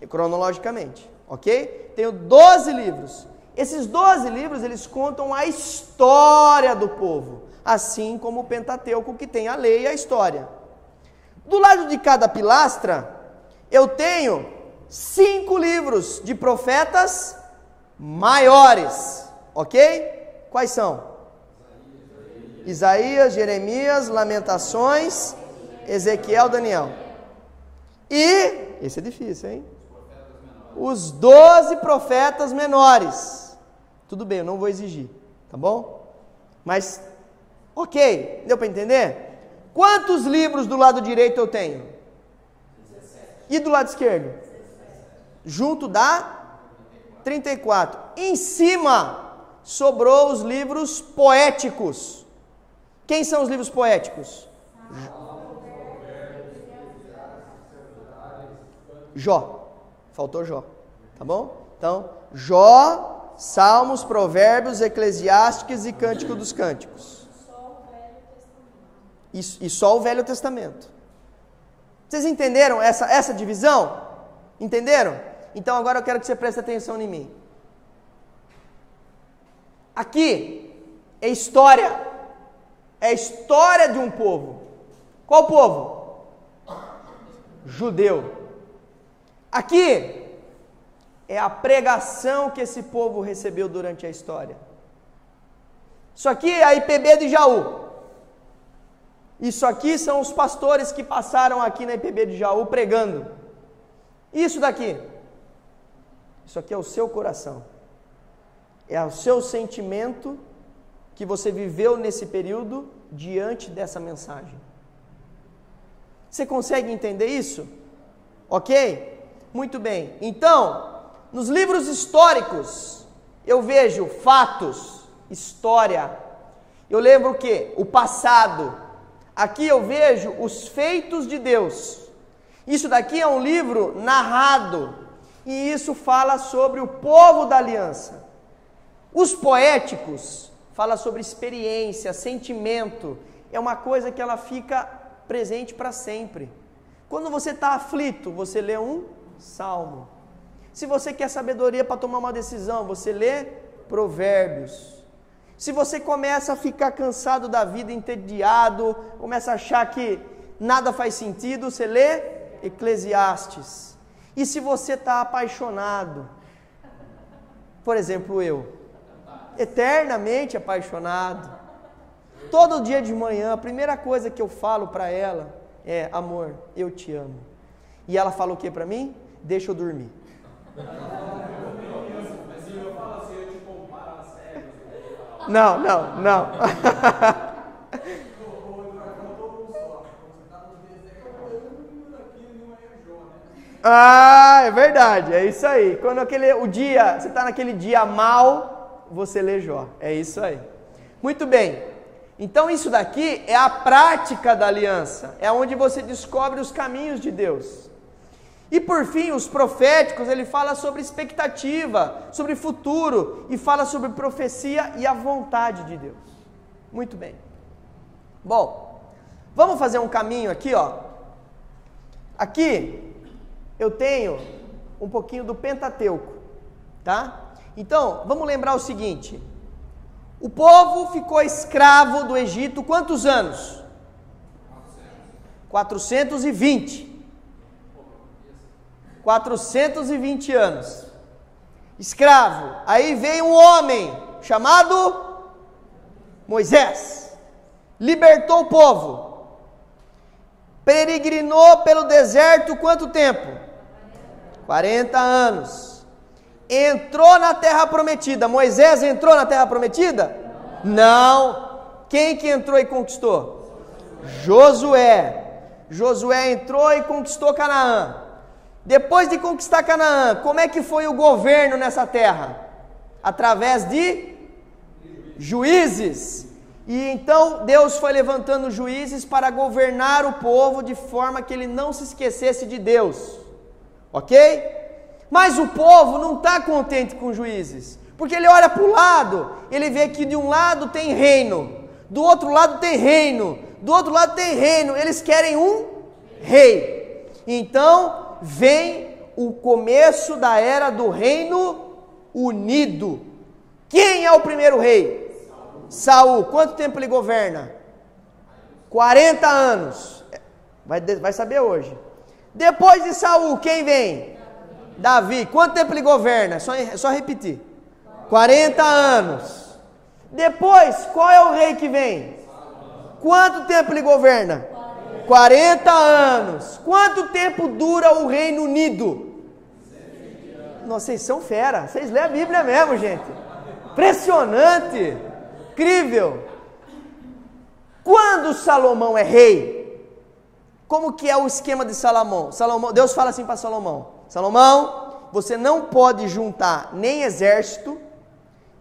E cronologicamente. ok? Tenho 12 livros. Esses 12 livros, eles contam a história do povo, assim como o Pentateuco, que tem a lei e a história. Do lado de cada pilastra, eu tenho 5 livros de profetas maiores, ok? Quais são? Isaías, Jeremias, Lamentações, Ezequiel, Daniel. E, esse é difícil, hein? Os 12 profetas menores. Tudo bem, eu não vou exigir, tá bom? Mas, ok, deu para entender? Quantos livros do lado direito eu tenho? 17. E do lado esquerdo? 17. Junto dá 34. Em cima sobrou os livros poéticos. Quem são os livros poéticos? Jó. Faltou Jó, tá bom? Então, Jó, Salmos, Provérbios, Eclesiásticos e Cântico dos Cânticos. E só o Velho Testamento. Vocês entenderam essa divisão? Entenderam? Então agora eu quero que você preste atenção em mim. Aqui é história. É a história de um povo. Qual povo? Judeu. Aqui é a pregação que esse povo recebeu durante a história. Isso aqui é a IPB de Jaú. Isso aqui são os pastores que passaram aqui na IPB de Jaú pregando. Isso daqui. Isso aqui é o seu coração. É o seu sentimento que você viveu nesse período diante dessa mensagem. Você consegue entender isso? Ok? Muito bem. Então, nos livros históricos, eu vejo fatos, história. Eu lembro o quê? O passado. Aqui eu vejo os feitos de Deus. Isso daqui é um livro narrado. E isso fala sobre o povo da aliança. Os poéticos falam sobre experiência, sentimento. É uma coisa que ela fica presente para sempre. Quando você está aflito, você lê um salmo. Se você quer sabedoria para tomar uma decisão, você lê Provérbios. Se você começa a ficar cansado da vida, entediado, começa a achar que nada faz sentido, você lê Eclesiastes. E se você está apaixonado, por exemplo, eu, eternamente apaixonado, todo dia de manhã, a primeira coisa que eu falo para ela é: amor, eu te amo. E ela fala o que para mim? Deixa eu dormir. Não. Ah, é verdade, é isso aí. Quando você está naquele dia mal, você lê Jó. É isso aí. Muito bem. Então isso daqui é a prática da aliança. É onde você descobre os caminhos de Deus. E por fim, os proféticos, ele fala sobre expectativa, sobre futuro, e fala sobre profecia e a vontade de Deus. Muito bem. Bom, vamos fazer um caminho aqui, ó. Aqui eu tenho um pouquinho do Pentateuco, tá? Então, vamos lembrar o seguinte: o povo ficou escravo do Egito quantos anos? 420. 420 anos. Escravo. Aí veio um homem chamado Moisés. Libertou o povo. Peregrinou pelo deserto quanto tempo? 40 anos. Entrou na terra prometida. Moisés entrou na terra prometida? Não. Quem que entrou e conquistou? Josué. Josué entrou e conquistou Canaã. Depois de conquistar Canaã, como é que foi o governo nessa terra? Através de juízes. E então Deus foi levantando juízes para governar o povo de forma que ele não se esquecesse de Deus. Ok? Mas o povo não está contente com juízes. Porque ele olha para o lado, ele vê que de um lado tem reino, do outro lado tem reino, do outro lado tem reino. Eles querem um rei. Então vem o começo da era do Reino Unido. Quem é o primeiro rei? Saul. Quanto tempo ele governa? 40 anos. Vai saber hoje. Depois de Saul, quem vem? Davi. Quanto tempo ele governa? É só repetir. 40 anos. Depois, qual é o rei que vem? Quanto tempo ele governa? 40 anos. Quanto tempo dura o Reino Unido? Nossa, vocês são fera. Vocês lêem a Bíblia mesmo, gente. Impressionante. Incrível. Quando Salomão é rei, como que é o esquema de Salomão? Deus fala assim para Salomão: Salomão, você não pode juntar nem exército,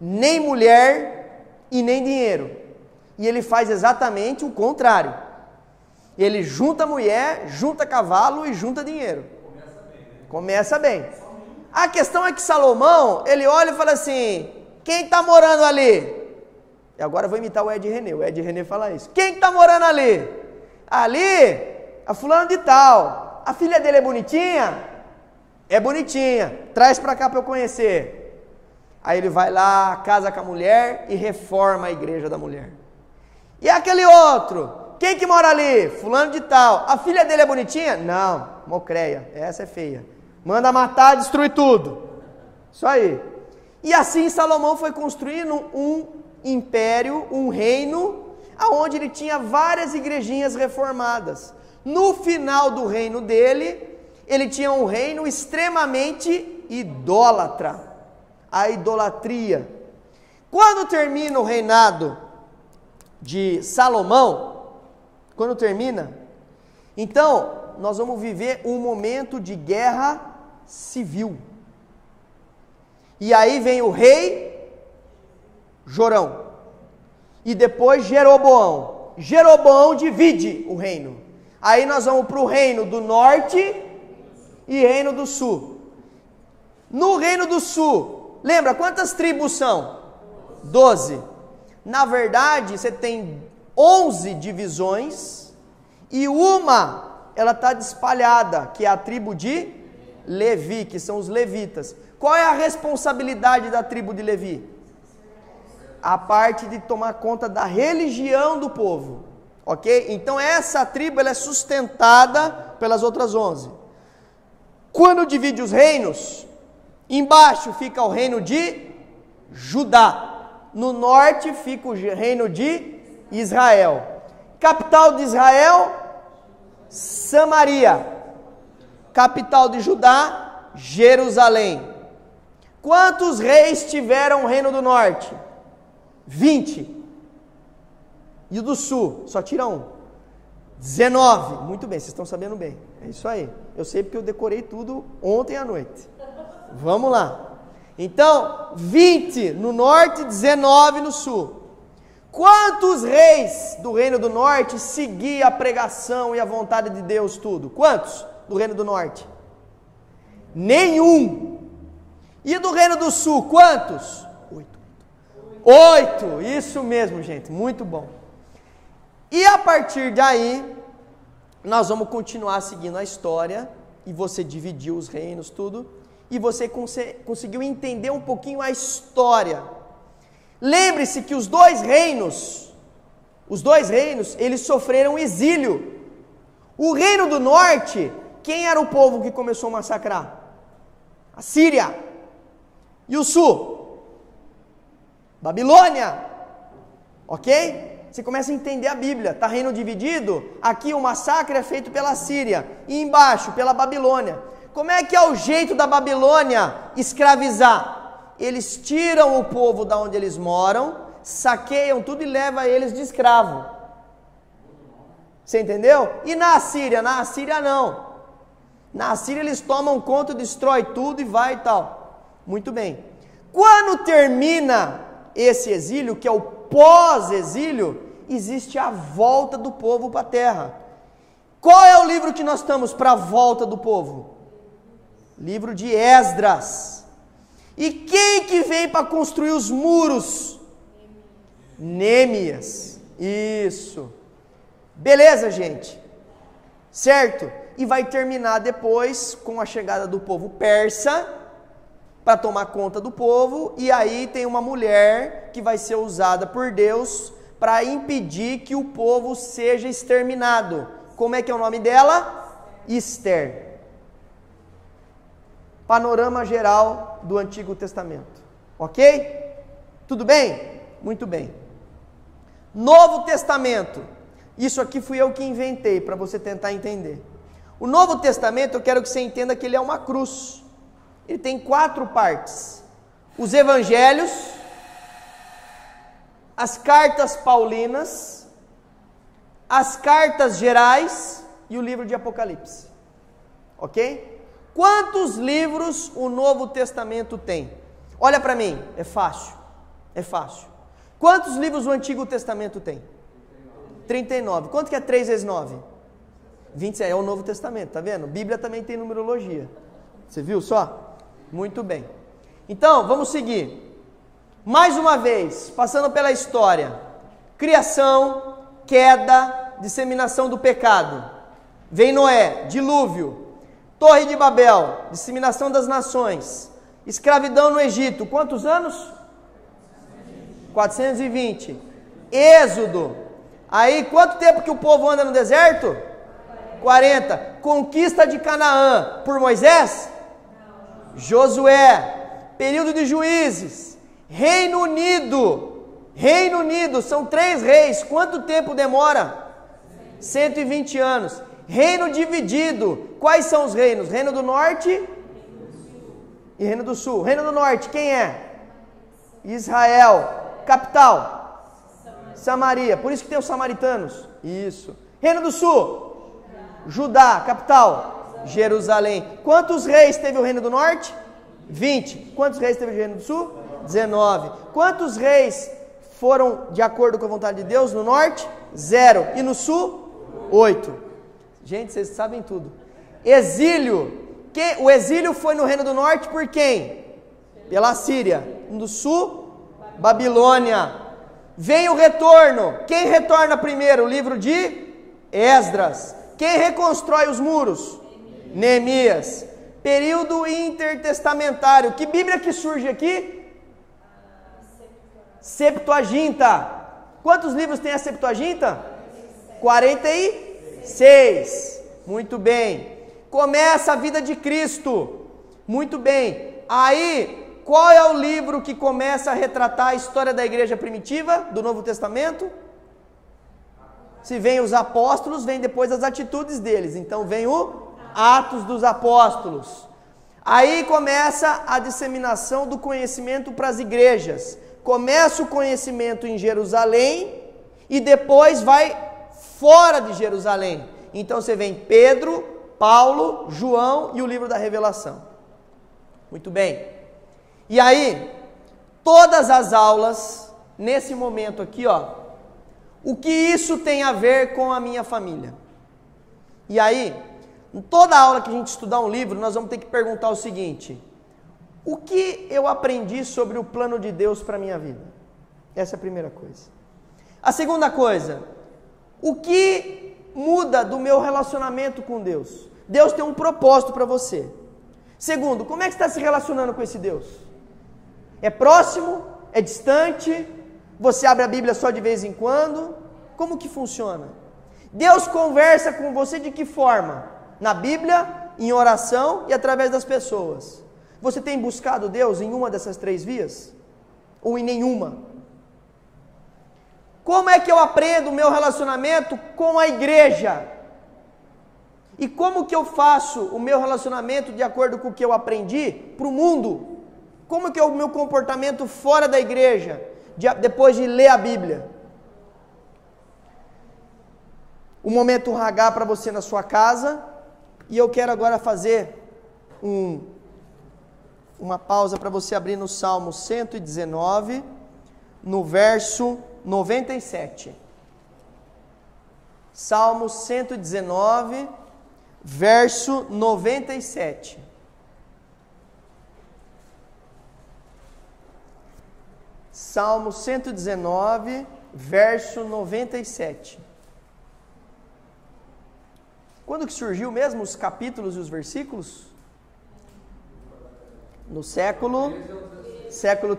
nem mulher e nem dinheiro. E ele faz exatamente o contrário. Ele junta mulher, junta cavalo e junta dinheiro. Começa bem. A questão é que Salomão, ele olha e fala assim: quem está morando ali? E agora eu vou imitar o Ed René. O Ed René fala isso. Quem está morando ali? Ali, a fulano de tal. A filha dele é bonitinha? É bonitinha. Traz para cá para eu conhecer. Aí ele vai lá, casa com a mulher e reforma a igreja da mulher. E aquele outro? Quem que mora ali? Fulano de tal. A filha dele é bonitinha? Não, mocreia. Essa é feia. Manda matar, destruir tudo. Isso aí. E assim Salomão foi construindo um império, um reino, aonde ele tinha várias igrejinhas reformadas. No final do reino dele, ele tinha um reino extremamente idólatra. A idolatria. Quando termina o reinado de Salomão, quando termina, então nós vamos viver um momento de guerra civil. E aí vem o rei Jorão e depois Jeroboão. Jeroboão divide o reino. Aí nós vamos para o reino do norte e reino do sul. No reino do sul, lembra quantas tribos são? 12. Na verdade, você tem 11 divisões e uma, ela está espalhada, que é a tribo de Levi, que são os levitas. Qual é a responsabilidade da tribo de Levi? A parte de tomar conta da religião do povo, ok? Então essa tribo ela é sustentada pelas outras 11. Quando divide os reinos, embaixo fica o reino de Judá, no norte fica o reino de Israel. Capital de Israel, Samaria. Capital de Judá, Jerusalém. Quantos reis tiveram o reino do norte? 20. E o do sul? Só tira um. 19. Muito bem, vocês estão sabendo bem. É isso aí. Eu sei porque eu decorei tudo ontem à noite. Vamos lá. Então, 20 no norte, 19 no sul. Quantos reis do reino do norte seguiam a pregação e a vontade de Deus tudo? Quantos do reino do norte? Nenhum. E do reino do sul, quantos? 8, isso mesmo, gente, muito bom. E a partir daí, nós vamos continuar seguindo a história, e você dividiu os reinos, tudo, e você conseguiu entender um pouquinho a história. Lembre-se que os dois reinos, eles sofreram exílio. O reino do norte, quem era o povo que começou a massacrar? A Síria. E o sul? Babilônia, ok? Você começa a entender a Bíblia, está reino dividido, aqui o massacre é feito pela Síria, e embaixo pela Babilônia. Como é que é o jeito da Babilônia escravizar? Eles tiram o povo da onde eles moram, saqueiam tudo e levam eles de escravo. Você entendeu? E na Assíria? Na Assíria não. Na Assíria eles tomam conta, destrói tudo e vai e tal. Muito bem. Quando termina esse exílio, que é o pós-exílio, existe a volta do povo para a terra. Qual é o livro que nós estamos para a volta do povo? Livro de Esdras. E quem que vem para construir os muros? Neemias. Isso. Beleza, gente? Certo? e vai terminar depois com a chegada do povo persa para tomar conta do povo, e aí tem uma mulher que vai ser usada por Deus para impedir que o povo seja exterminado. Como é que é o nome dela? Ester. Panorama geral do Antigo Testamento. Ok? Tudo bem? Muito bem. Novo Testamento. Isso aqui fui eu que inventei para você tentar entender. O Novo Testamento, eu quero que você entenda que ele é uma cruz. Ele tem 4 partes: os evangelhos, as cartas paulinas, as cartas gerais e o livro de Apocalipse. Ok? Quantos livros o Novo Testamento tem? Olha para mim, é fácil, é fácil. Quantos livros o Antigo Testamento tem? 39. Quanto que é 3 vezes 9? 27, é o Novo Testamento, tá vendo? Bíblia também tem numerologia. Você viu só? Muito bem. Então, vamos seguir. Mais uma vez, passando pela história. Criação, queda, disseminação do pecado. Vem Noé, dilúvio. Torre de Babel, disseminação das nações. Escravidão no Egito, quantos anos? 420. Êxodo. Aí, quanto tempo que o povo anda no deserto? 40. Conquista de Canaã por Moisés? Josué. Período de Juízes. Reino Unido, são 3 reis. Quanto tempo demora? 120 anos. Reino dividido. Quais são os reinos? Reino do Norte e Reino do Sul. Reino do Norte, quem é? Israel. Capital? Samaria. Por isso que tem os samaritanos. Isso. Reino do Sul? Judá. Capital? Jerusalém. Quantos reis teve o Reino do Norte? 20. Quantos reis teve o Reino do Sul? 19. Quantos reis foram de acordo com a vontade de Deus no Norte? 0. E no Sul? 8. Gente, vocês sabem tudo. Exílio. O exílio foi no Reino do Norte por quem? Pela Síria. No Sul? Babilônia. Vem o retorno. Quem retorna primeiro? O livro de Esdras. Quem reconstrói os muros? Neemias. Período intertestamentário. Que Bíblia que surge aqui? Septuaginta. Quantos livros tem a Septuaginta? 46. Muito bem. Começa a vida de Cristo. Muito bem. Aí, qual é o livro que começa a retratar a história da igreja primitiva do Novo Testamento? Se vem os apóstolos, vem depois as atitudes deles. Então vem o Atos dos Apóstolos. Aí começa a disseminação do conhecimento para as igrejas. Começa o conhecimento em Jerusalém e depois vai fora de Jerusalém. Então você vem Pedro, Paulo, João e o livro da Revelação. Muito bem. E aí, todas as aulas, nesse momento aqui, ó, o que isso tem a ver com a minha família? E aí, em toda aula que a gente estudar um livro, nós vamos ter que perguntar o seguinte: o que eu aprendi sobre o plano de Deus para a minha vida? Essa é a primeira coisa. A segunda coisa, o que muda do meu relacionamento com Deus? Deus tem um propósito para você. Segundo, como é que você está se relacionando com esse Deus? É próximo? É distante? Você abre a Bíblia só de vez em quando? Como que funciona? Deus conversa com você de que forma? Na Bíblia, em oração e através das pessoas. Você tem buscado Deus em uma dessas 3 vias? Ou em nenhuma? Como é que eu aprendo o meu relacionamento com a igreja? E como que eu faço o meu relacionamento de acordo com o que eu aprendi para o mundo? Como que é o meu comportamento fora da igreja, depois de ler a Bíblia? O momento Hagá para você na sua casa. E eu quero agora fazer uma pausa para você abrir no Salmo 119, no verso 97. Salmo 119, verso 97. Salmo 119, verso 97. Quando que surgiu mesmo os capítulos e os versículos? No século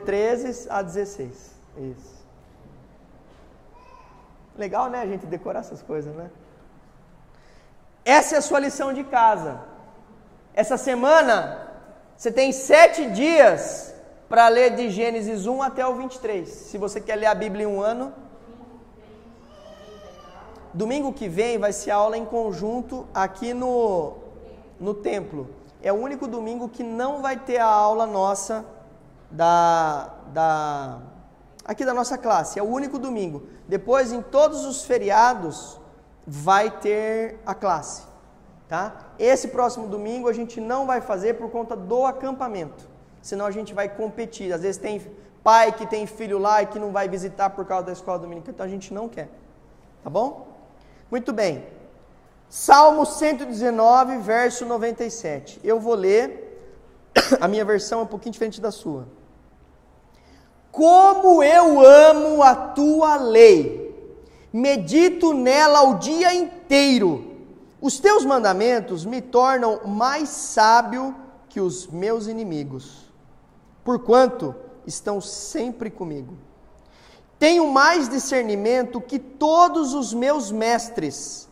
13 a 16. Isso. Legal, né, a gente decorar essas coisas, né? Essa é a sua lição de casa. Essa semana, você tem 7 dias para ler de Gênesis 1 até o 23. Se você quer ler a Bíblia em um ano. Domingo que vem vai ser aula em conjunto aqui no templo. É o único domingo que não vai ter a aula nossa aqui da nossa classe. É o único domingo. Depois, em todos os feriados, vai ter a classe. Tá? Esse próximo domingo a gente não vai fazer por conta do acampamento. Senão a gente vai competir. Às vezes tem pai que tem filho lá e que não vai visitar por causa da escola dominical. Então a gente não quer. Tá bom? Muito bem. Salmo 119, verso 97. Eu vou ler, a minha versão é um pouquinho diferente da sua. Como eu amo a tua lei, medito nela o dia inteiro. Os teus mandamentos me tornam mais sábio que os meus inimigos, porquanto estão sempre comigo. Tenho mais discernimento que todos os meus mestres,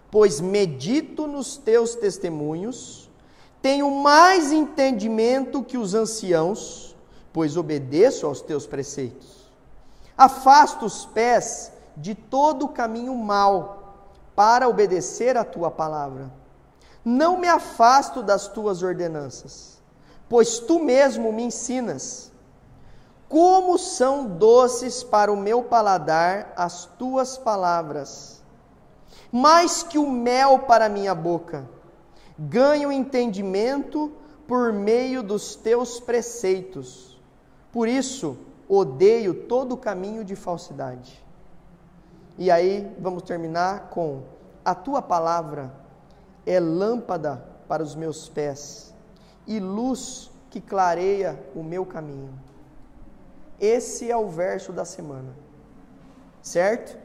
pois medito nos teus testemunhos. Tenho mais entendimento que os anciãos, pois obedeço aos teus preceitos. Afasta os pés de todo o caminho mau, para obedecer a tua palavra. Não me afasto das tuas ordenanças, pois tu mesmo me ensinas. Como são doces para o meu paladar as tuas palavras, mais que o mel para a minha boca. Ganho entendimento por meio dos teus preceitos. Por isso, odeio todo o caminho de falsidade. E aí, vamos terminar com: a tua palavra é lâmpada para os meus pés e luz que clareia o meu caminho. Esse é o verso da semana, certo?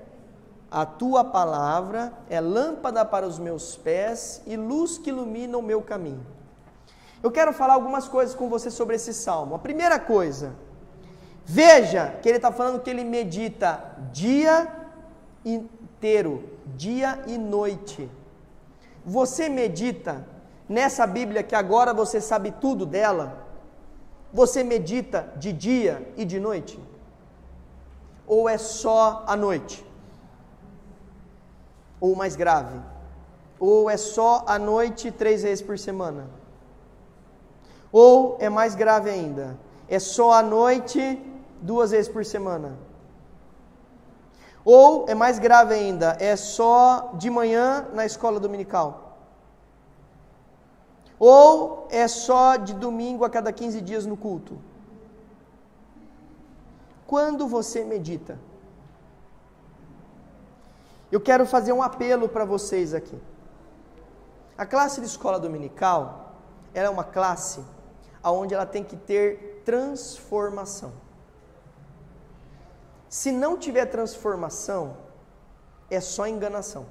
A tua palavra é lâmpada para os meus pés e luz que ilumina o meu caminho. Eu quero falar algumas coisas com você sobre esse salmo. A primeira coisa, veja que ele está falando que ele medita dia inteiro, dia e noite. Você medita nessa Bíblia que agora você sabe tudo dela? Você medita de dia e de noite? Ou é só à noite? Ou mais grave? Ou é só à noite 3 vezes por semana? Ou é mais grave ainda? É só à noite 2 vezes por semana? Ou é mais grave ainda? É só de manhã na escola dominical? Ou é só de domingo a cada 15 dias no culto? Quando você medita? Eu quero fazer um apelo para vocês aqui. A classe de escola dominical, ela é uma classe onde ela tem que ter transformação. Se não tiver transformação, é só enganação.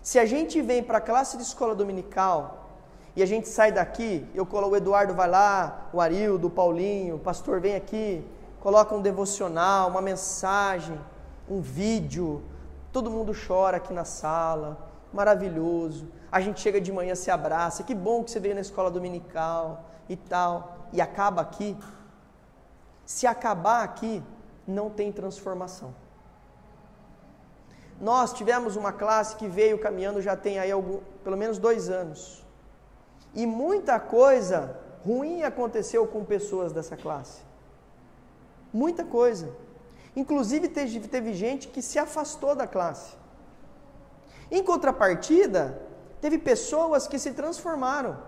Se a gente vem para a classe de escola dominical e a gente sai daqui, o Eduardo vai lá, o Arildo, o Paulinho, o pastor vem aqui, coloca um devocional, uma mensagem, um vídeo, todo mundo chora aqui na sala, maravilhoso, a gente chega de manhã, se abraça, que bom que você veio na escola dominical e tal, e acaba aqui. Se acabar aqui, não tem transformação. Nós tivemos uma classe que veio caminhando já tem aí pelo menos 2 anos, e muita coisa ruim aconteceu com pessoas dessa classe, muita coisa. Inclusive teve gente que se afastou da classe. Em contrapartida, teve pessoas que se transformaram,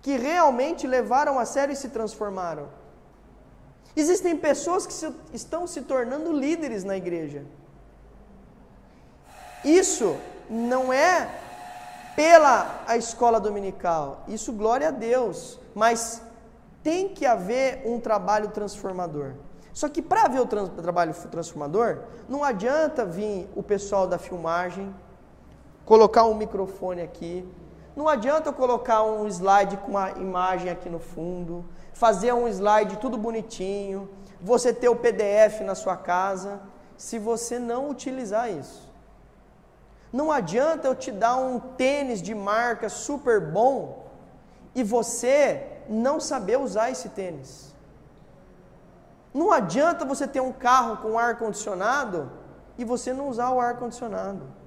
que realmente levaram a sério e se transformaram. Existem pessoas que estão se tornando líderes na igreja. Isso não é pela a escola dominical, isso glória a Deus, mas tem que haver um trabalho transformador. Só que para haver o trabalho transformador, não adianta vir o pessoal da filmagem, colocar um microfone aqui, não adianta eu colocar um slide com uma imagem aqui no fundo, fazer um slide tudo bonitinho, você ter o PDF na sua casa, se você não utilizar isso. Não adianta eu te dar um tênis de marca super bom e você não saber usar esse tênis. Não adianta você ter um carro com ar-condicionado e você não usar o ar-condicionado.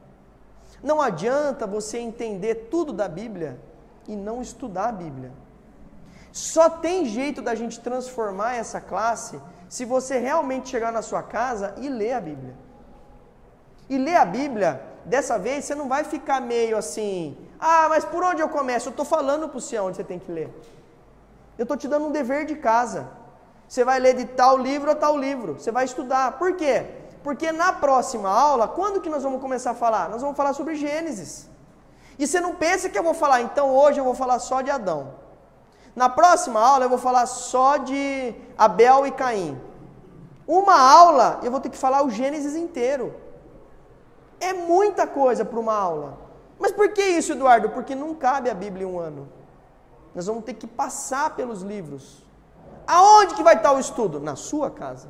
Não adianta você entender tudo da Bíblia e não estudar a Bíblia. Só tem jeito da gente transformar essa classe se você realmente chegar na sua casa e ler a Bíblia. E ler a Bíblia, dessa vez você não vai ficar meio assim, mas por onde eu começo? Eu estou falando para você onde você tem que ler. Eu estou te dando um dever de casa. Você vai ler de tal livro a tal livro. Você vai estudar. Por quê? Porque na próxima aula, quando que nós vamos começar a falar? Nós vamos falar sobre Gênesis. E você não pensa que eu vou falar, então hoje eu vou falar só de Adão. Na próxima aula eu vou falar só de Abel e Caim. Uma aula eu vou ter que falar o Gênesis inteiro. É muita coisa para uma aula. Mas por que isso, Eduardo? Porque não cabe a Bíblia em um ano. Nós vamos ter que passar pelos livros. Aonde que vai estar o estudo? Na sua casa.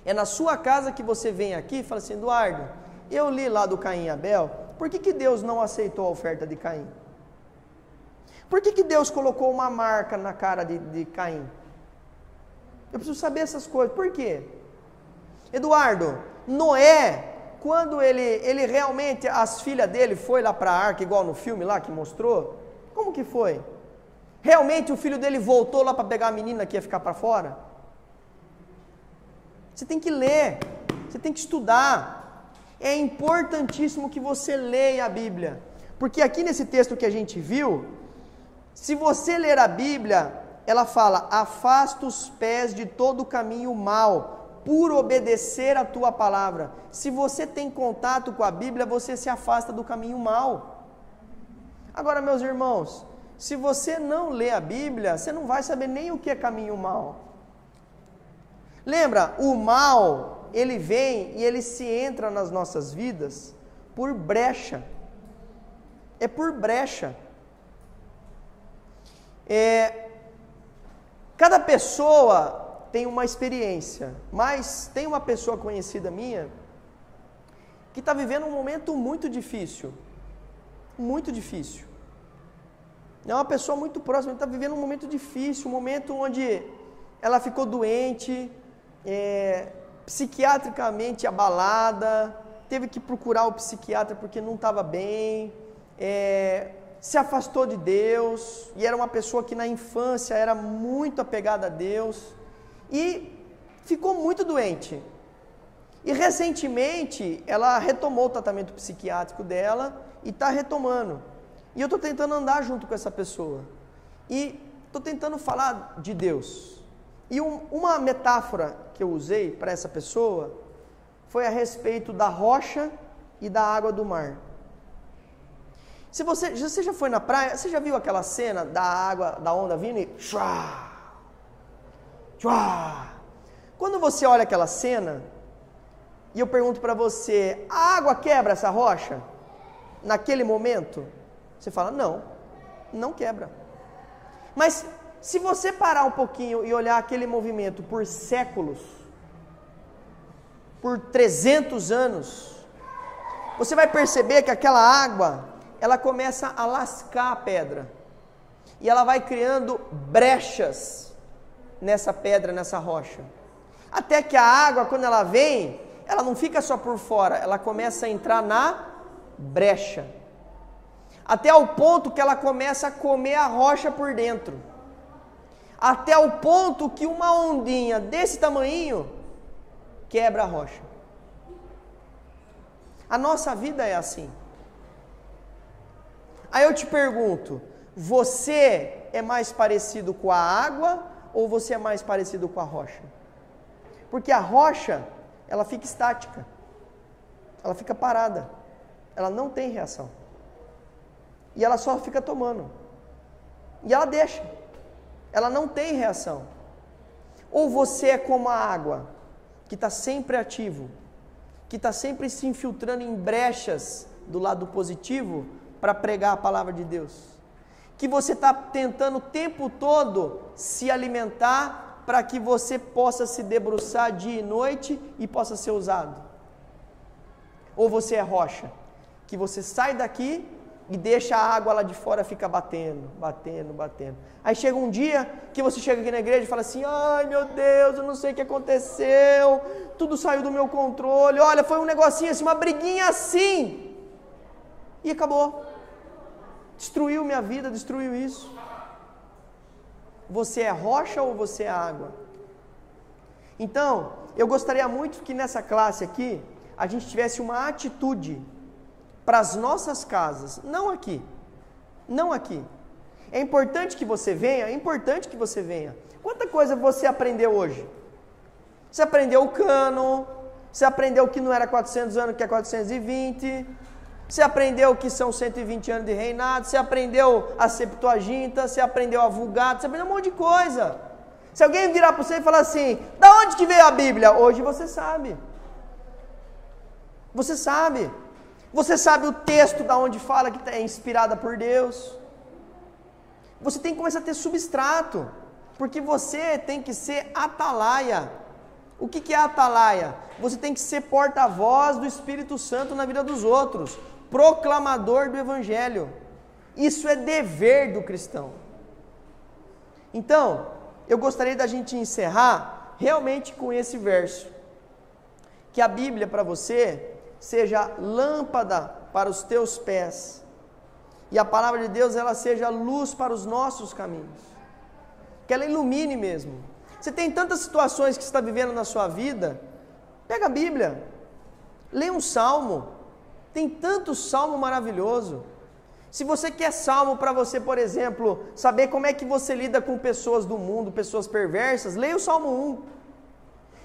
É na sua casa que você vem aqui e fala assim, Eduardo, eu li lá do Caim e Abel, por que Deus não aceitou a oferta de Caim? Por que Deus colocou uma marca na cara de Caim? Eu preciso saber essas coisas. Por quê? Eduardo, Noé, quando ele realmente, as filhas dele foi lá para a arca, igual no filme lá que mostrou, como que foi? Realmente o filho dele voltou lá para pegar a menina que ia ficar para fora? Você tem que ler, você tem que estudar. É importantíssimo que você leia a Bíblia. Porque aqui nesse texto que a gente viu, se você ler a Bíblia, ela fala, afasta os pés de todo caminho mau, por obedecer a tua palavra. Se você tem contato com a Bíblia, você se afasta do caminho mau. Agora, meus irmãos, se você não lê a Bíblia, você não vai saber nem o que é caminho mau. Lembra, o mal, ele vem e ele se entra nas nossas vidas por brecha. É por brecha. Cada pessoa tem uma experiência, mas tem uma pessoa conhecida minha que está vivendo um momento muito difícil. Muito difícil. É uma pessoa muito próxima, está vivendo um momento difícil, um momento onde ela ficou doente, psiquiatricamente abalada, teve que procurar o psiquiatra porque não estava bem, se afastou de Deus, e era uma pessoa que na infância era muito apegada a Deus, e ficou muito doente. E recentemente ela retomou o tratamento psiquiátrico dela e está retomando. E eu estou tentando andar junto com essa pessoa. E estou tentando falar de Deus. E uma metáfora que eu usei para essa pessoa foi a respeito da rocha e da água do mar. Se você já foi na praia, você já viu aquela cena da água, da onda vindo e... Quando você olha aquela cena, e eu pergunto para você, a água quebra essa rocha? Naquele momento? Você fala, não quebra. Mas se você parar um pouquinho e olhar aquele movimento por séculos, por 300 anos, você vai perceber que aquela água, ela começa a lascar a pedra. E ela vai criando brechas nessa pedra, nessa rocha. Até que a água, quando ela vem, ela não fica só por fora, ela começa a entrar na brecha. Até o ponto que ela começa a comer a rocha por dentro. Até o ponto que uma ondinha desse tamanhinho quebra a rocha. A nossa vida é assim. Aí eu te pergunto, você é mais parecido com a água ou você é mais parecido com a rocha? Porque a rocha, ela fica estática. Ela fica parada. Ela não tem reação. E ela só fica tomando. E ela deixa. Ela não tem reação. Ou você é como a água, que está sempre ativo, que está sempre se infiltrando em brechas do lado positivo para pregar a palavra de Deus? Que você está tentando o tempo todo se alimentar para que você possa se debruçar dia e noite e possa ser usado? Ou você é rocha, que você sai daqui e deixa a água lá de fora, fica batendo. Aí chega um dia que você chega aqui na igreja e fala assim: ai meu Deus, eu não sei o que aconteceu, tudo saiu do meu controle, olha, foi um negocinho assim, uma briguinha assim, e acabou. Destruiu minha vida, destruiu isso. Você é rocha ou você é água? Então, eu gostaria muito que nessa classe aqui, a gente tivesse uma atitude para as nossas casas, não aqui. É importante que você venha, Quanta coisa você aprendeu hoje? Você aprendeu o cânon, você aprendeu que não era 400 anos, que é 420, você aprendeu que são 120 anos de reinado, você aprendeu a Septuaginta, você aprendeu a Vulgata, você aprendeu um monte de coisa. Se alguém virar para você e falar assim: da onde que veio a Bíblia? Hoje você sabe. Você sabe o texto da onde fala que é inspirada por Deus. Você tem que começar a ter substrato, porque você tem que ser atalaia. O que é atalaia? Você tem que ser porta-voz do Espírito Santo na vida dos outros, proclamador do Evangelho. Isso é dever do cristão. Então, eu gostaria da gente encerrar realmente com esse verso, que a Bíblia para você seja lâmpada para os teus pés, e a palavra de Deus ela seja luz para os nossos caminhos, que ela ilumine mesmo. Você tem tantas situações que você está vivendo na sua vida, pega a Bíblia, lê um salmo, tem tanto salmo maravilhoso. Se você quer salmo para você, por exemplo, saber como é que você lida com pessoas do mundo, pessoas perversas, leia o Salmo 1.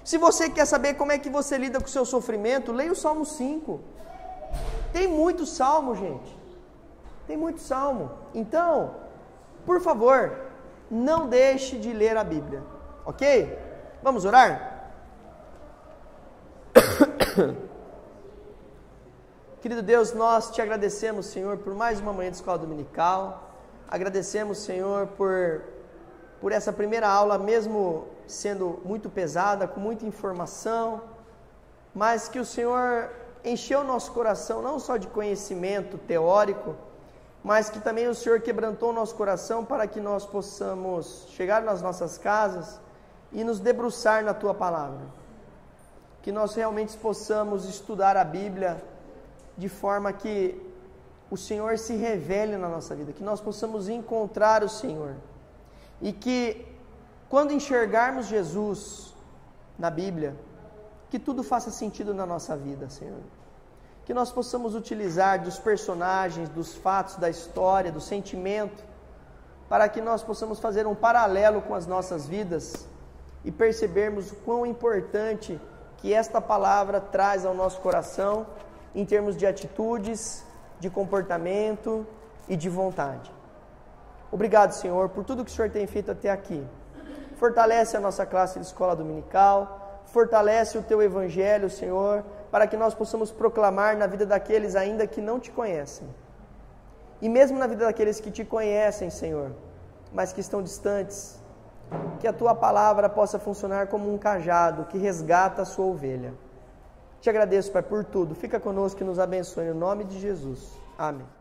Se você quer saber como é que você lida com o seu sofrimento, leia o Salmo 5. Tem muito salmo, gente. Tem muito salmo. Então, por favor, não deixe de ler a Bíblia. Ok? Vamos orar? Querido Deus, nós te agradecemos, Senhor, por mais uma manhã de escola dominical. Agradecemos, Senhor, por essa primeira aula, mesmo sendo muito pesada, com muita informação, mas que o Senhor encheu o nosso coração não só de conhecimento teórico, mas que também o Senhor quebrantou o nosso coração para que nós possamos chegar nas nossas casas e nos debruçar na Tua Palavra. Que nós realmente possamos estudar a Bíblia de forma que o Senhor se revele na nossa vida, que nós possamos encontrar o Senhor. E que quando enxergarmos Jesus na Bíblia, que tudo faça sentido na nossa vida, Senhor. Que nós possamos utilizar dos personagens, dos fatos, da história, do sentimento, para que nós possamos fazer um paralelo com as nossas vidas e percebermos o quão importante que esta palavra traz ao nosso coração em termos de atitudes, de comportamento e de vontade. Obrigado, Senhor, por tudo que o Senhor tem feito até aqui. Fortalece a nossa classe de escola dominical, fortalece o Teu Evangelho, Senhor, para que nós possamos proclamar na vida daqueles ainda que não Te conhecem. E mesmo na vida daqueles que Te conhecem, Senhor, mas que estão distantes, que a Tua palavra possa funcionar como um cajado que resgata a sua ovelha. Te agradeço, Pai, por tudo. Fica conosco e nos abençoe, em nome de Jesus. Amém.